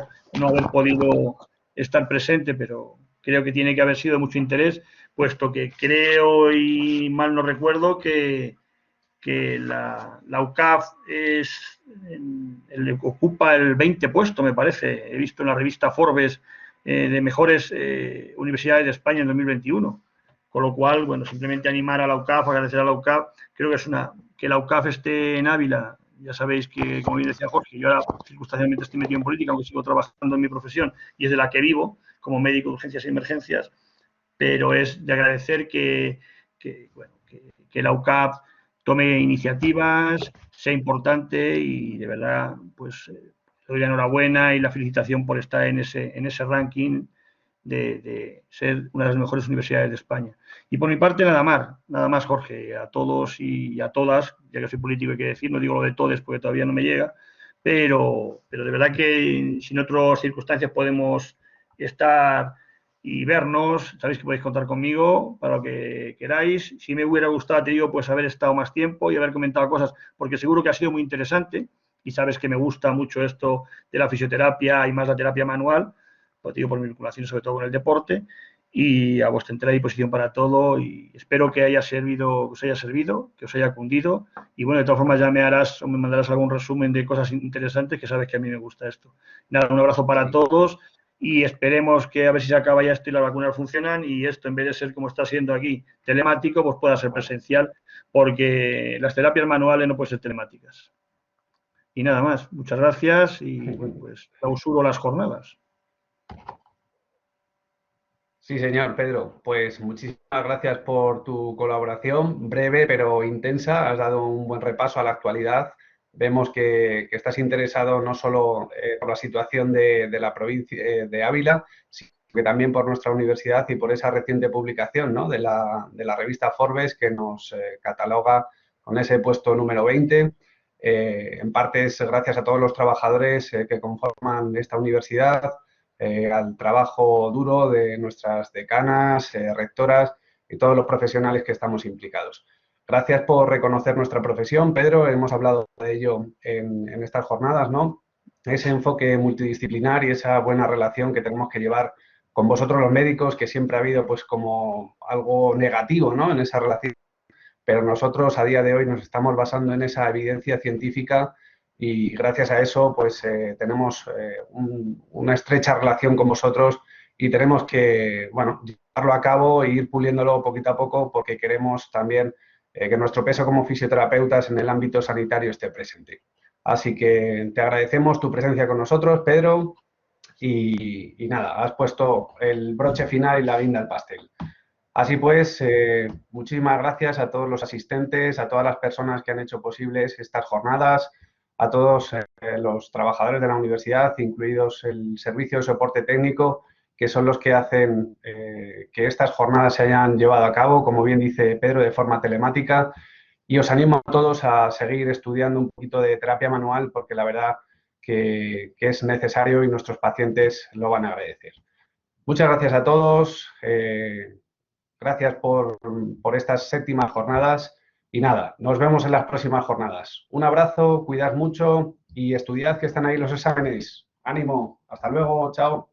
haber podido estar presente, pero creo que tiene que haber sido de mucho interés, puesto que creo y mal no recuerdo que la UCAF ocupa el 20 puesto, me parece. He visto en la revista Forbes de mejores universidades de España en 2021. Con lo cual, bueno, simplemente animar a la UCAF, agradecer a la UCAF. Creo que que la UCAF esté en Ávila. Ya sabéis que, como bien decía Jorge, yo ahora circunstancialmente estoy metido en política, aunque sigo trabajando en mi profesión y es de la que vivo, como médico de urgencias y emergencias, pero es de agradecer que la UCAF tome iniciativas, sea importante y de verdad, pues, le doy la enhorabuena y la felicitación por estar en ese ranking de ser una de las mejores universidades de España. Y por mi parte, nada más, Jorge, a todos y a todas, ya que soy político hay que decir, no digo lo de todos porque todavía no me llega, pero de verdad que si en otras circunstancias podemos estar y vernos, sabéis que podéis contar conmigo para lo que queráis. Si me hubiera gustado, te digo, pues haber estado más tiempo y haber comentado cosas, porque seguro que ha sido muy interesante y sabes que me gusta mucho esto de la fisioterapia y más la terapia manual, pues digo, por mi vinculación sobre todo con el deporte, y a vuestra entera disposición para todo y espero que os haya servido, que os haya cundido y bueno, de todas formas ya me harás o me mandarás algún resumen de cosas interesantes que sabes que a mí me gusta esto. Nada, un abrazo para todos y esperemos que a ver si se acaba ya esto y las vacunas funcionan y esto en vez de ser como está siendo aquí telemático, pues pueda ser presencial porque las terapias manuales no pueden ser telemáticas. Y nada más, muchas gracias y bueno, pues clausuro las jornadas. Sí, señor Pedro, pues muchísimas gracias por tu colaboración, breve pero intensa. Has dado un buen repaso a la actualidad. Vemos que estás interesado no solo por la situación de la provincia de Ávila, sino que también por nuestra universidad y por esa reciente publicación, ¿no?, de la revista Forbes, que nos cataloga con ese puesto número 20. En parte es gracias a todos los trabajadores que conforman esta universidad, al trabajo duro de nuestras decanas, rectoras y todos los profesionales que estamos implicados. Gracias por reconocer nuestra profesión, Pedro. Hemos hablado de ello en estas jornadas, ¿no? Ese enfoque multidisciplinar y esa buena relación que tenemos que llevar con vosotros los médicos, que siempre ha habido pues como algo negativo, ¿no?, en esa relación. Pero nosotros a día de hoy nos estamos basando en esa evidencia científica y gracias a eso pues tenemos una estrecha relación con vosotros y tenemos que, bueno, llevarlo a cabo e ir puliéndolo poquito a poco porque queremos también que nuestro peso como fisioterapeutas en el ámbito sanitario esté presente. Así que te agradecemos tu presencia con nosotros, Pedro, y nada, has puesto el broche final y la guinda al pastel. Así pues, muchísimas gracias a todos los asistentes, a todas las personas que han hecho posibles estas jornadas, a todos los trabajadores de la universidad, incluidos el servicio de soporte técnico, que son los que hacen que estas jornadas se hayan llevado a cabo, como bien dice Pedro, de forma telemática. Y os animo a todos a seguir estudiando un poquito de terapia manual porque la verdad que es necesario y nuestros pacientes lo van a agradecer. Muchas gracias a todos. Gracias por estas séptimas jornadas y nada, nos vemos en las próximas jornadas. Un abrazo, cuidad mucho y estudiad que están ahí los exámenes. Ánimo, hasta luego, chao.